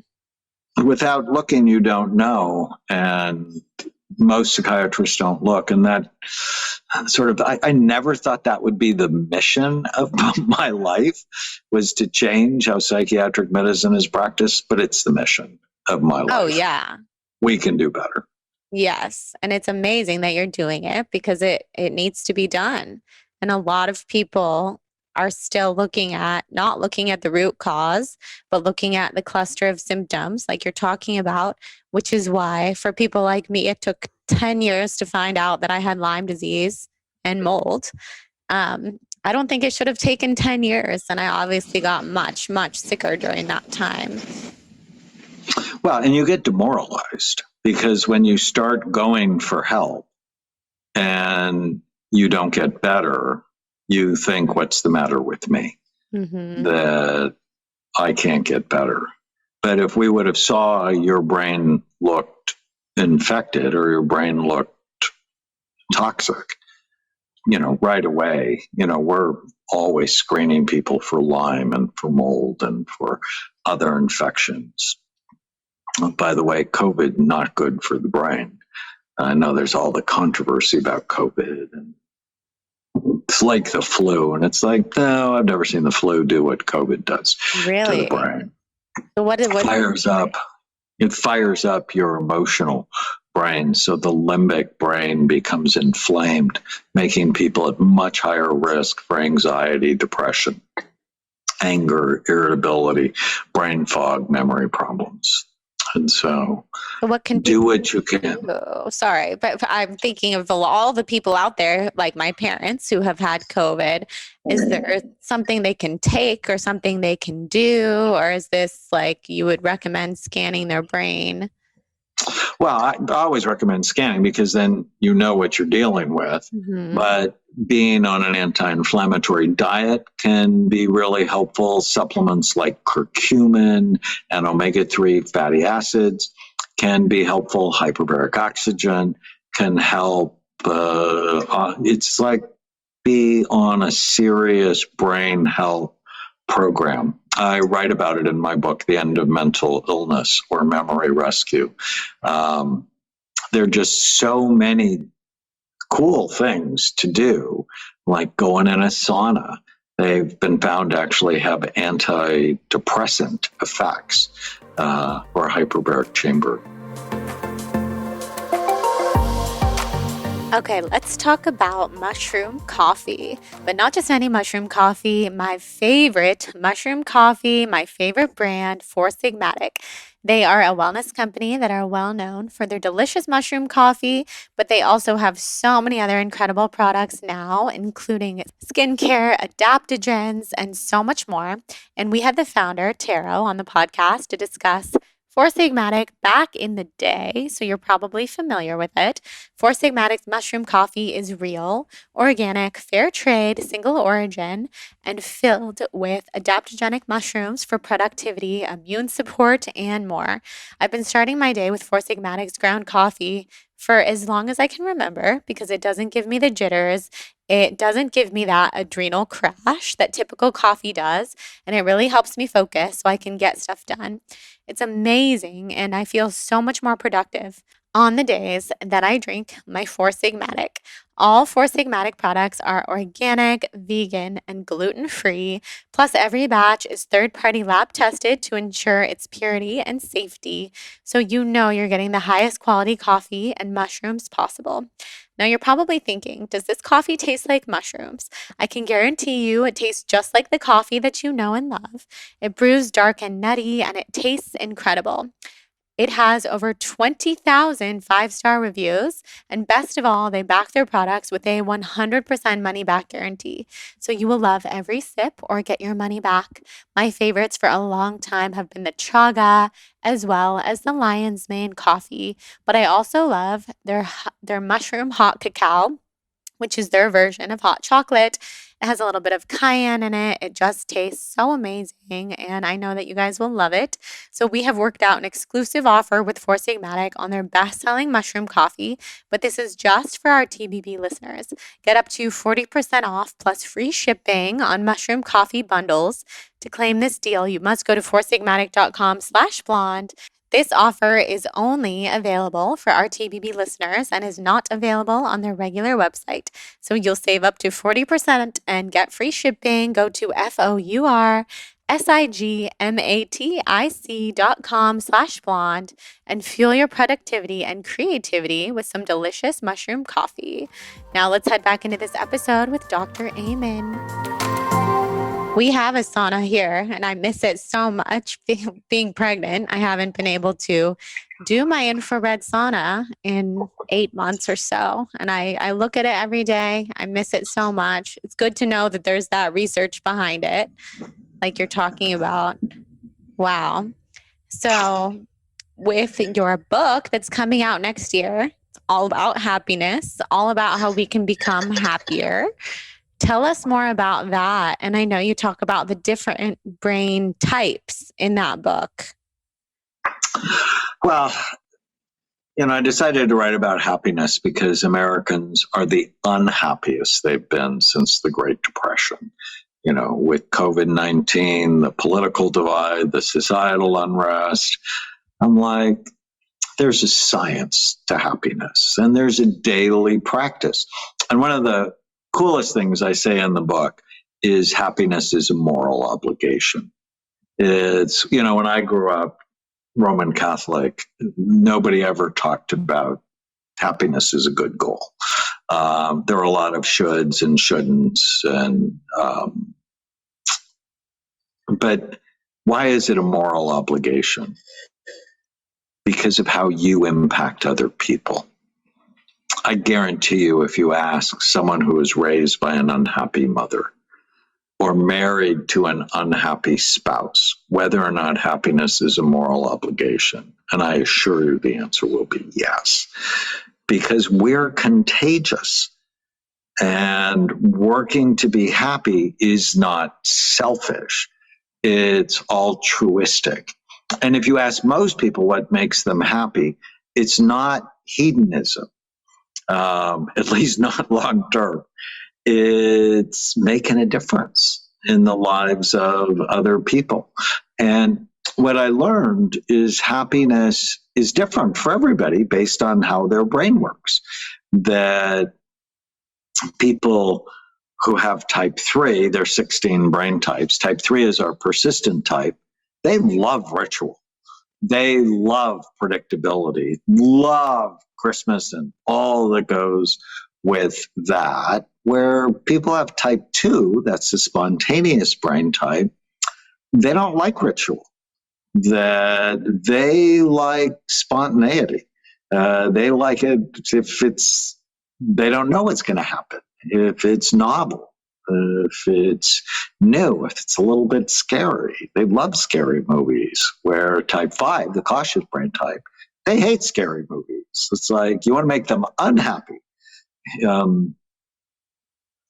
Without looking, you don't know. And most psychiatrists don't look. And that sort of, I never thought that would be the mission of my life, was to change how psychiatric medicine is practiced, but it's the mission of my life. Oh, yeah. We can do better. Yes. And it's amazing that you're doing it, because it needs to be done. And a lot of people are still not looking at the root cause, but looking at the cluster of symptoms like you're talking about, which is why for people like me, it took 10 years to find out that I had Lyme disease and mold. I don't think it should have taken 10 years. And I obviously got much, much sicker during that time. Well, and you get demoralized, because when you start going for help and you don't get better, you think, what's the matter with me? Mm-hmm. That I can't get better. But if we would have saw your brain looked infected or your brain looked toxic, right away, we're always screening people for Lyme and for mold and for other infections. By the way, COVID, not good for the brain. I know there's all the controversy about COVID, and it's like the flu, and it's like, no, I've never seen the flu do what COVID does to the brain. So what fires up? It fires up your emotional brain. So the limbic brain becomes inflamed, making people at much higher risk for anxiety, depression, anger, irritability, brain fog, memory problems. And so What can do people what you can. do? Sorry, but I'm thinking of all the people out there, like my parents who have had COVID. Is there something they can take or something they can do? Or is this like you would recommend scanning their brain? Well, I always recommend scanning because then you know what you're dealing with. Mm-hmm. But being on an anti-inflammatory diet can be really helpful. Supplements like curcumin and omega-3 fatty acids can be helpful. Hyperbaric oxygen can help. It's like be on a serious brain health program. I write about it in my book, The End of Mental Illness or Memory Rescue. There are just so many cool things to do, like going in a sauna. They've been found to actually have antidepressant effects or hyperbaric chamber. Okay, let's talk about mushroom coffee, but not just any mushroom coffee. My favorite mushroom coffee, my favorite brand, Sigmatic. They are a wellness company that are well known for their delicious mushroom coffee, but they also have so many other incredible products now, including skincare, adaptogens, and so much more. And we had the founder, Taro, on the podcast to discuss Sigmatic back in the day, so you're probably familiar with it. Sigmatic's mushroom coffee is real, organic, fair trade, single origin, and filled with adaptogenic mushrooms for productivity, immune support, and more. I've been starting my day with Sigmatic's ground coffee for as long as I can remember because it doesn't give me the jitters. It doesn't give me that adrenal crash that typical coffee does, and it really helps me focus so I can get stuff done. It's amazing, and I feel so much more productive on the days that I drink my Sigmatic. All Sigmatic products are organic, vegan, and gluten-free. Plus, every batch is third-party lab tested to ensure its purity and safety, so you know you're getting the highest quality coffee and mushrooms possible. Now, you're probably thinking, does this coffee taste like mushrooms? I can guarantee you it tastes just like the coffee that you know and love. It brews dark and nutty, and it tastes incredible. It has over 20,000 five-star reviews, and best of all, they back their products with a 100% money-back guarantee. So you will love every sip or get your money back. My favorites for a long time have been the chaga as well as the lion's mane coffee, but I also love their mushroom hot cacao, which is their version of hot chocolate. It has a little bit of cayenne in it. It just tastes so amazing, and I know that you guys will love it. So we have worked out an exclusive offer with Sigmatic on their best-selling mushroom coffee, but this is just for our TBB listeners. Get up to 40% off plus free shipping on mushroom coffee bundles. To claim this deal, you must go to foursigmatic.com/blonde. This offer is only available for our TBB listeners and is not available on their regular website. So you'll save up to 40% and get free shipping. Go to foursigmatic.com/blonde and fuel your productivity and creativity with some delicious mushroom coffee. Now let's head back into this episode with Dr. Amen. We have a sauna here, and I miss it so much. Being pregnant, I haven't been able to do my infrared sauna in 8 months or so. And I look at it every day. I miss it so much. It's good to know that there's that research behind it, like you're talking about. Wow. So with your book that's coming out next year, it's all about happiness, all about how we can become happier. Tell us more about that. And I know you talk about the different brain types in that book. Well, I decided to write about happiness because Americans are the unhappiest they've been since the Great Depression. With COVID-19, the political divide, the societal unrest. I'm like, there's a science to happiness and there's a daily practice. And one of the coolest things I say in the book is happiness is a moral obligation. It's, when I grew up, Roman Catholic, nobody ever talked about happiness as a good goal. There were a lot of shoulds and shouldn'ts, but why is it a moral obligation? Because of how you impact other people. I guarantee you, if you ask someone who was raised by an unhappy mother or married to an unhappy spouse, whether or not happiness is a moral obligation, and I assure you the answer will be yes, because we're contagious. And working to be happy is not selfish, it's altruistic. And if you ask most people what makes them happy, it's not hedonism, at least not long term. It's making a difference in the lives of other people. And what I learned is happiness is different for everybody based on how their brain works. That people who have type 3, there's 16 brain types. Type 3 is our persistent type. They love ritual. They love predictability, love Christmas and all that goes with that. Where people have type 2, that's the spontaneous brain type, they don't like ritual. That they like spontaneity. They like it if they don't know what's going to happen, if it's novel, if it's new, if it's a little bit scary. They love scary movies. Where type 5, the cautious brain type, they hate scary movies. It's like you want to make them unhappy.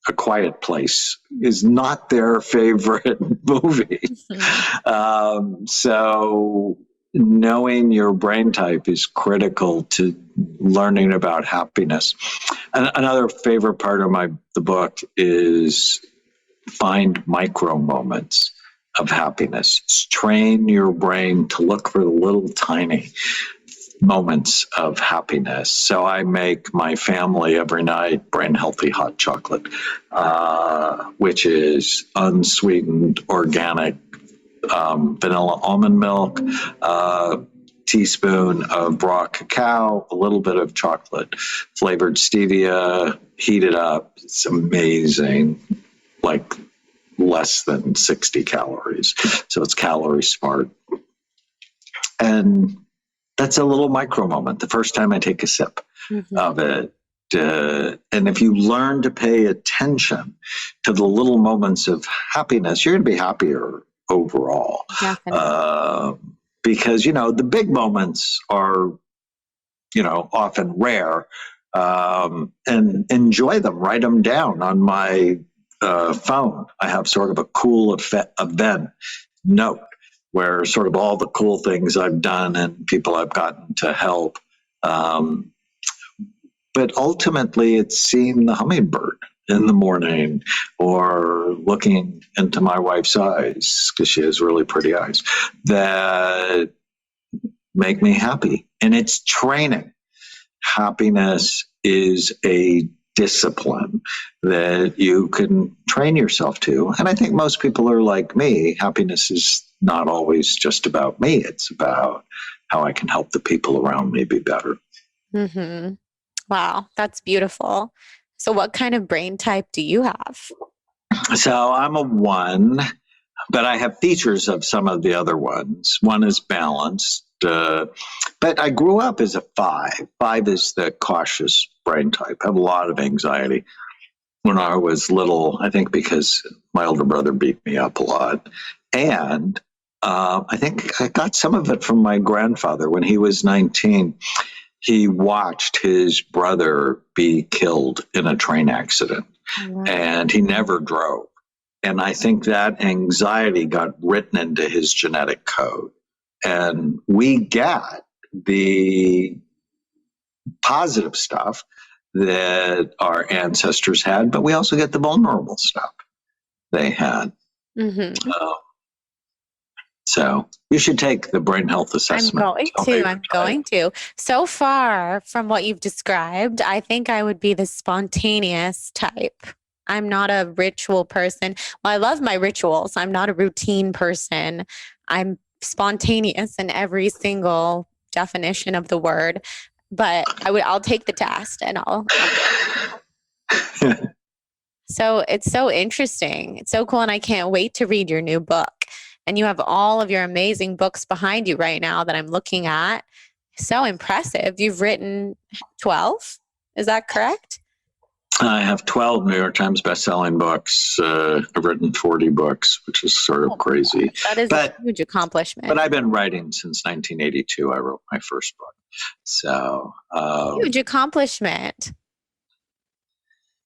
A Quiet Place is not their favorite movie. So knowing your brain type is critical to learning about happiness. And another favorite part of the book is find micro moments of happiness. Train your brain to look for the little tiny moments of happiness. So I make my family every night brain healthy hot chocolate, which is unsweetened organic vanilla almond milk, teaspoon of raw cacao, a little bit of chocolate flavored stevia, heat it up. It's amazing, like less than 60 calories. So it's calorie smart. And that's a little micro moment. The first time I take a sip of it. And if you learn to pay attention to the little moments of happiness, you're going to be happier overall. Because, the big moments are, often rare, and enjoy them, write them down on my phone. I have sort of a cool event note where sort of all the cool things I've done and people I've gotten to help. But ultimately, it's seeing the hummingbird in the morning or looking into my wife's eyes, because she has really pretty eyes, that make me happy. And it's training. Happiness is a discipline that you can train yourself to. And I think most people are like me. Happiness is not always just about me. It's about how I can help the people around me be better. Mm-hmm. Wow, that's beautiful. So what kind of brain type do you have? So I'm a 1, but I have features of some of the other ones. 1 is balanced, but I grew up as a 5. 5 is the cautious brain type. I have a lot of anxiety. When I was little, I think because my older brother beat me up a lot. And I think I got some of it from my grandfather. When he was 19, he watched his brother be killed in a train accident. Wow. And he never drove. And I think that anxiety got written into his genetic code. And we get the positive stuff that our ancestors had, but we also get the vulnerable stuff they had. Mm-hmm. So you should take the brain health assessment. I'm going to. So far from what you've described, I think I would be the spontaneous type. I'm not a ritual person. Well, I love my rituals. I'm not a routine person. I'm spontaneous in every single definition of the word, but I'll take the test and So it's so interesting. It's so cool. And I can't wait to read your new book. And you have all of your amazing books behind you right now that I'm looking at. So impressive. You've written 12. Is that correct? I have 12 New York Times bestselling books. I've written 40 books, which is sort of crazy. That is a huge accomplishment. But I've been writing since 1982. I wrote my first book. So huge accomplishment.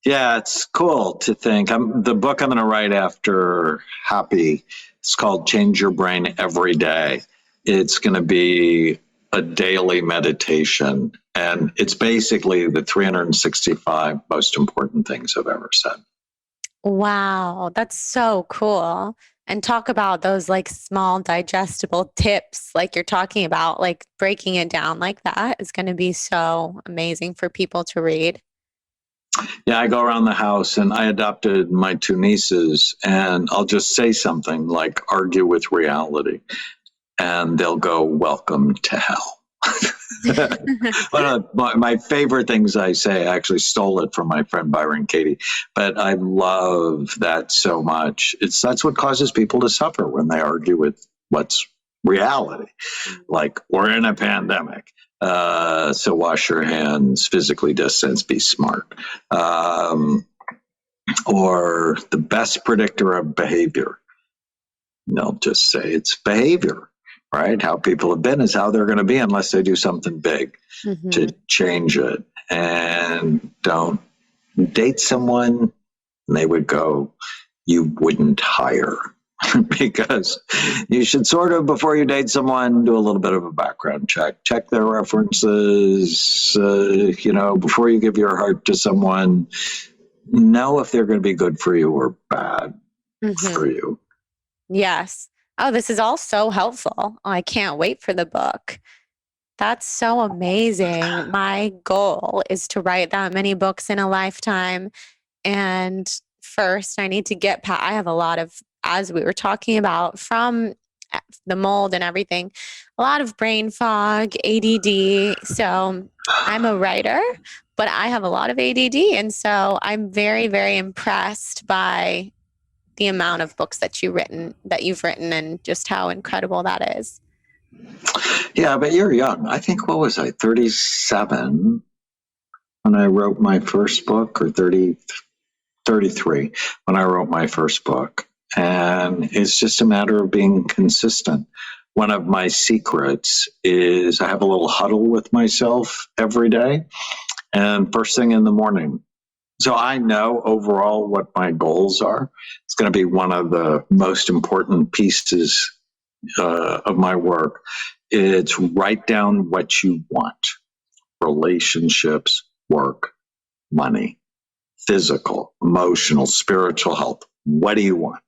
Yeah, it's cool to think. The book I'm going to write after Happy, it's called Change Your Brain Every Day. It's going to be a daily meditation, and it's basically the 365 most important things I've ever said. Wow, that's so cool. And talk about those like small digestible tips, like you're talking about, like breaking it down like that is going to be so amazing for people to read. Yeah, I go around the house and I adopted my 2 nieces, and I'll just say something like argue with reality, and they'll go, welcome to hell. One of my favorite things I say, I actually stole it from my friend Byron Katie, but I love that so much. That's what causes people to suffer when they argue with what's reality. Like, we're in a pandemic. So wash your hands, physically distance, be smart. Or the best predictor of behavior. They'll just say it's behavior, right? How people have been is how they're going to be unless they do something big to change it. And don't date someone, and they would go, you wouldn't hire. Because you should sort of, before you date someone, do a little bit of a background check their references, before you give your heart to someone, know if they're going to be good for you or bad for you. Yes. Oh, this is all so helpful. I can't wait for the book. That's so amazing. My goal is to write that many books in a lifetime. And first, I need to get past, I have a lot of, as we were talking about, from the mold and everything, a lot of brain fog, ADD. So I'm a writer, but I have a lot of ADD. And so I'm very, very impressed by the amount of books that you've written and just how incredible that is. Yeah, but you're young. I think, what was I, 37 when I wrote my first book, or 33 when I wrote my first book. And it's just a matter of being consistent. One of my secrets is I have a little huddle with myself every day, and first thing in the morning. So I know overall what my goals are. It's going to be one of the most important pieces of my work. It's write down what you want: relationships, work, money, physical, emotional, spiritual health. What do you want?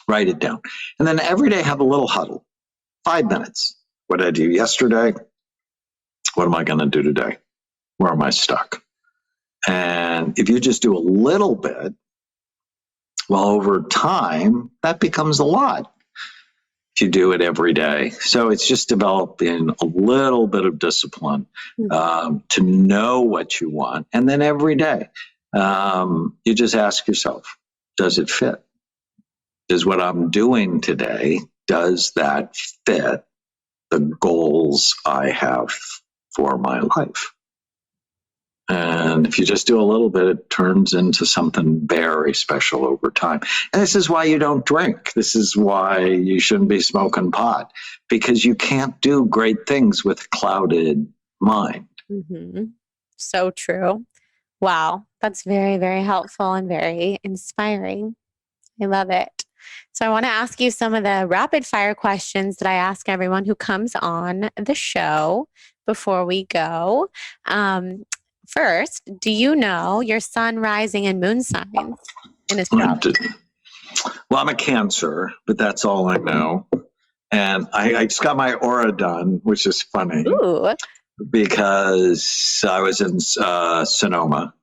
Write it down. And then every day have a little huddle. 5 minutes. What did I do yesterday? What am I going to do today? Where am I stuck? And if you just do a little bit, well, over time, that becomes a lot if you do it every day. So it's just developing a little bit of discipline to know what you want. And then every day, you just ask yourself, does it fit? Is what I'm doing today, does that fit the goals I have for my life? And if you just do a little bit, it turns into something very special over time. And this is why you don't drink. This is why you shouldn't be smoking pot, because you can't do great things with a clouded mind. So true. Wow. That's very, very helpful and very inspiring. I love it. So I want to ask you some of the rapid fire questions that I ask everyone who comes on the show before we go. First, do you know your sun, rising, and moon signs in astrology? Well, I'm a Cancer, but that's all I know. And I just got my aura done, which is funny. Ooh. Because I was in Sedona.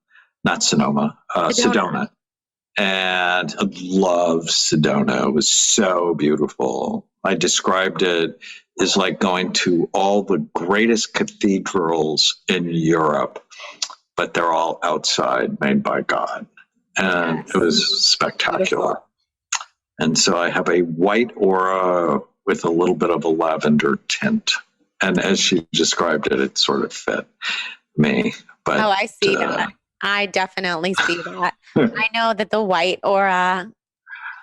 and I love Sedona. It was so beautiful. I described it as like going to all the greatest cathedrals in Europe, but they're all outside, made by God. And Yes. it was spectacular. Beautiful. And so I have a white aura with a little bit of a lavender tint. And as she described it, it sort of fit me. But I see that. I definitely see that. I know that the white aura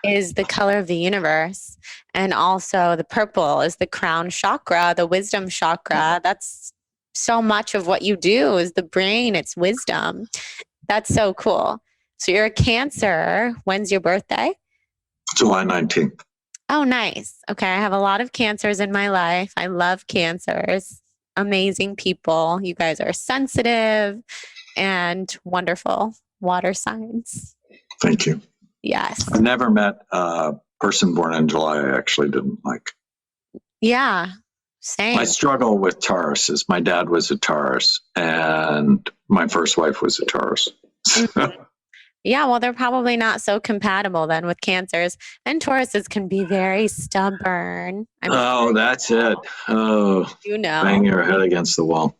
is the color of the universe. And also the purple is the crown chakra, the wisdom chakra. That's so much of what you do is the brain, it's wisdom. That's so cool. So you're a Cancer. When's your birthday? July 19th. Oh, nice. Okay. I have a lot of Cancers in my life. I love Cancers. Amazing people. You guys are sensitive and wonderful water signs. Thank you. Yes. I never met a person born in July I actually didn't like. Yeah. Same. I struggle with Tauruses. My dad was a Taurus and my first wife was a Taurus. Mm-hmm. Yeah, well, they're probably not so compatible then with Cancers. And Tauruses can be very stubborn. That's it. Oh, you know. Bang your head against the wall.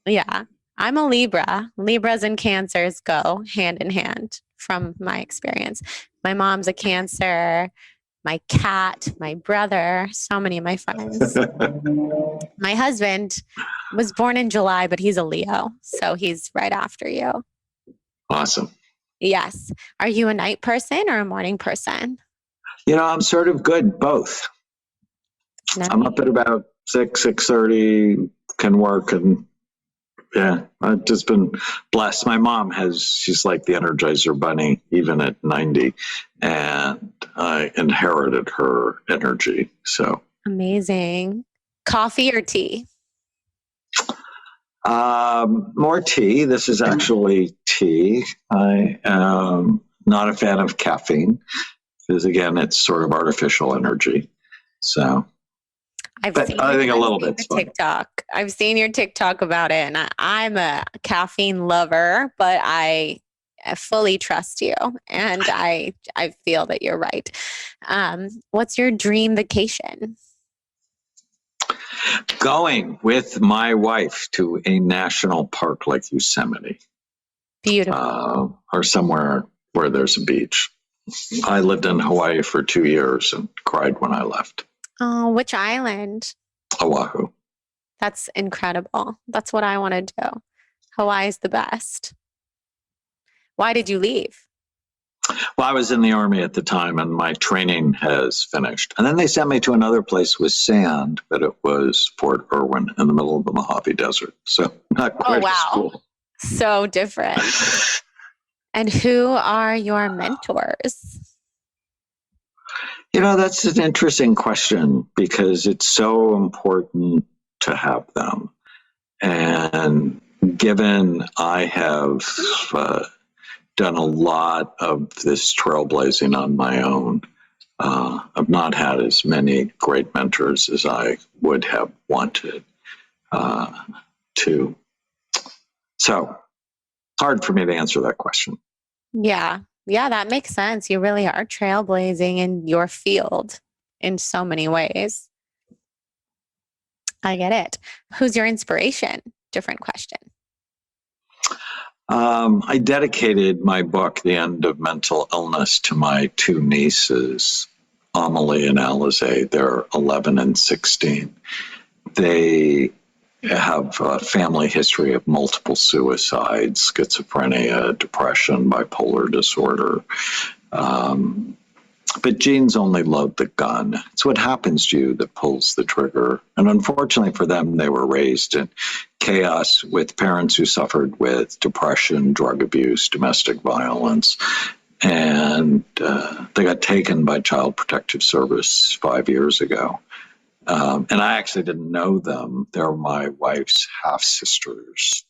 Yeah. I'm a Libra. Libras and Cancers go hand in hand from my experience. My mom's a Cancer, my cat, my brother, so many of my friends. My husband was born in July, but he's a Leo. So he's right after you. Awesome. Yes. Are you a night person or a morning person? I'm sort of good, both. Nice. I'm up at about 6:30, can work, and yeah, I've just been blessed. My mom she's like the Energizer Bunny, even at 90, and I inherited her energy. So amazing. Coffee or tea? More tea. This is actually tea. I am not a fan of caffeine because, again, it's sort of artificial energy. So I think a little bit. TikTok. I've seen your TikTok about it, and I'm a caffeine lover, but I fully trust you, and I feel that you're right. What's your dream vacation? Going with my wife to a national park like Yosemite. Beautiful. Or somewhere where there's a beach. I lived in Hawaii for 2 years and cried when I left. Oh, which island? Oahu. That's incredible. That's what I want to do. Hawaii is the best. Why did you leave? Well, I was in the Army at the time and my training has finished. And then they sent me to another place with sand, but it was Fort Irwin in the middle of the Mojave Desert. So not quite as cool. So different. And who are your mentors? That's an interesting question because it's so important to have them. And given I have done a lot of this trailblazing on my own, I've not had as many great mentors as I would have wanted to. So hard for me to answer that question. Yeah, that makes sense. You really are trailblazing in your field in so many ways. I get it. Who's your inspiration? Different question. I dedicated my book, The End of Mental Illness, to my two nieces, Amelie and Alize. They're 11 and 16. They have a family history of multiple suicides, schizophrenia, depression, bipolar disorder. But genes only load the gun. It's what happens to you that pulls the trigger. And unfortunately for them, they were raised in chaos with parents who suffered with depression, drug abuse, domestic violence. And they got taken by Child Protective Service 5 years ago. And I actually didn't know them. They're my wife's half-sister's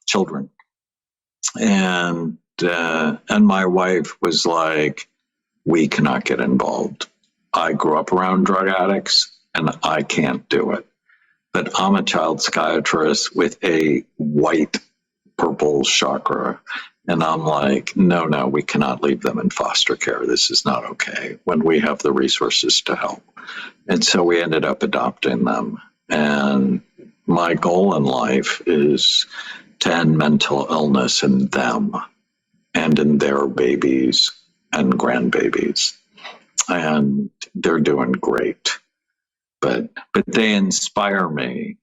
children. And my wife was like, we cannot get involved. I grew up around drug addicts and I can't do it. But I'm a child psychiatrist with a white purple chakra. And I'm like, no, we cannot leave them in foster care. This is not okay when we have the resources to help. And so we ended up adopting them. And my goal in life is to end mental illness in them and in their babies and grandbabies. And they're doing great. But they inspire me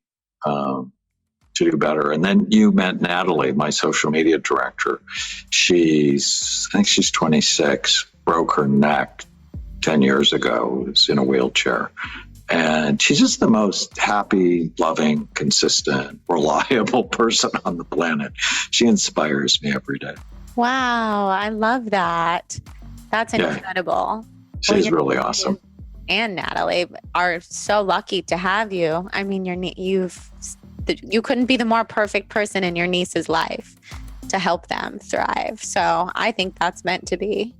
to do better. And then you met Natalie, my social media director. I think she's 26, broke her neck 10 years ago, was in a wheelchair. And she's just the most happy, loving, consistent, reliable person on the planet. She inspires me every day. Wow, I love that. That's incredible. She's really awesome. And Natalie are so lucky to have you. I mean, you couldn't be the more perfect person in your niece's life to help them thrive. So I think that's meant to be.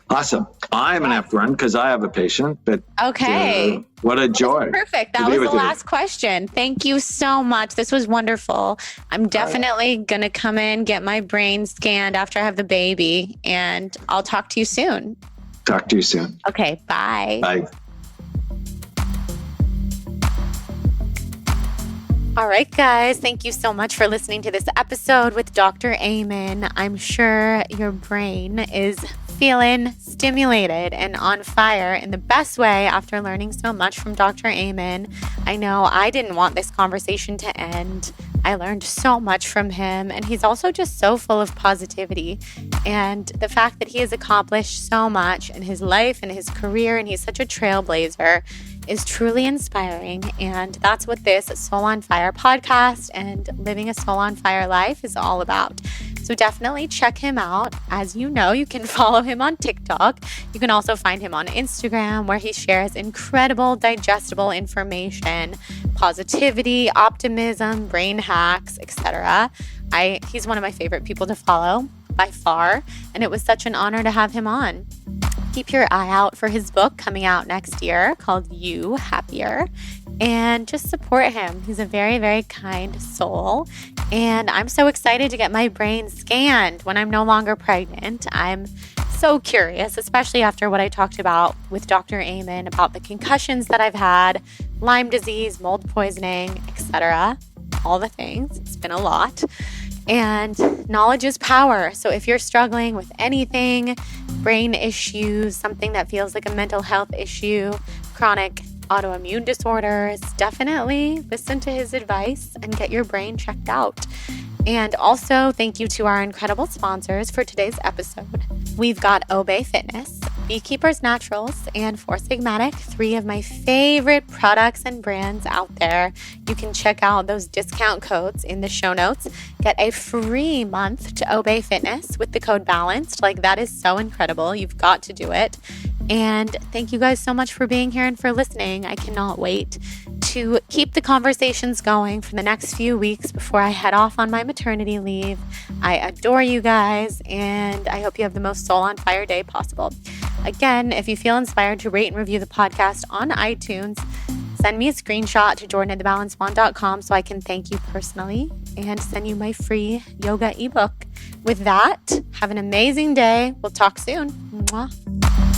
Awesome. I'm going to have to run because I have a patient. But okay. What a joy. Perfect. That was the last question. Thank you so much. This was wonderful. I'm definitely going to come in, get my brain scanned after I have the baby, and I'll talk to you soon. Talk to you soon. Okay. Bye. Bye. All right, guys. Thank you so much for listening to this episode with Dr. Amen. I'm sure your brain is feeling stimulated and on fire in the best way after learning so much from Dr. Amen. I know I didn't want this conversation to end. I learned so much from him, and he's also just so full of positivity. And the fact that he has accomplished so much in his life and his career, and he's such a trailblazer, is truly inspiring. And that's what this Soul on Fire podcast and living a soul on fire life is all about. So definitely check him out. As you know, you can follow him on TikTok. You can also find him on Instagram, where he shares incredible digestible information, positivity, optimism, brain hacks, etc. He's one of my favorite people to follow by far, and it was such an honor to have him on. Keep your eye out for his book coming out next year called You Happier, and just support him. He's a very, very kind soul, and I'm so excited to get my brain scanned when I'm no longer pregnant. I'm so curious, especially after what I talked about with Dr. Amen about the concussions that I've had, Lyme disease, mold poisoning, etc. All the things. It's been a lot. And knowledge is power. So if you're struggling with anything, brain issues, something that feels like a mental health issue, chronic autoimmune disorders, definitely listen to his advice and get your brain checked out. And also, thank you to our incredible sponsors for today's episode. We've got Obey Fitness, Beekeepers Naturals, and Sigmatic, 3 of my favorite products and brands out there. You can check out those discount codes in the show notes. Get a free month to Obey Fitness with the code BALANCED. Like, that is so incredible. You've got to do it. And thank you guys so much for being here and for listening. I cannot wait to keep the conversations going for the next few weeks before I head off on my maternity leave. I adore you guys, and I hope you have the most soul on fire day possible. Again, if you feel inspired to rate and review the podcast on iTunes, send me a screenshot to jordan@thebalancedmom.com so I can thank you personally and send you my free yoga ebook. With that, have an amazing day. We'll talk soon. Mwah.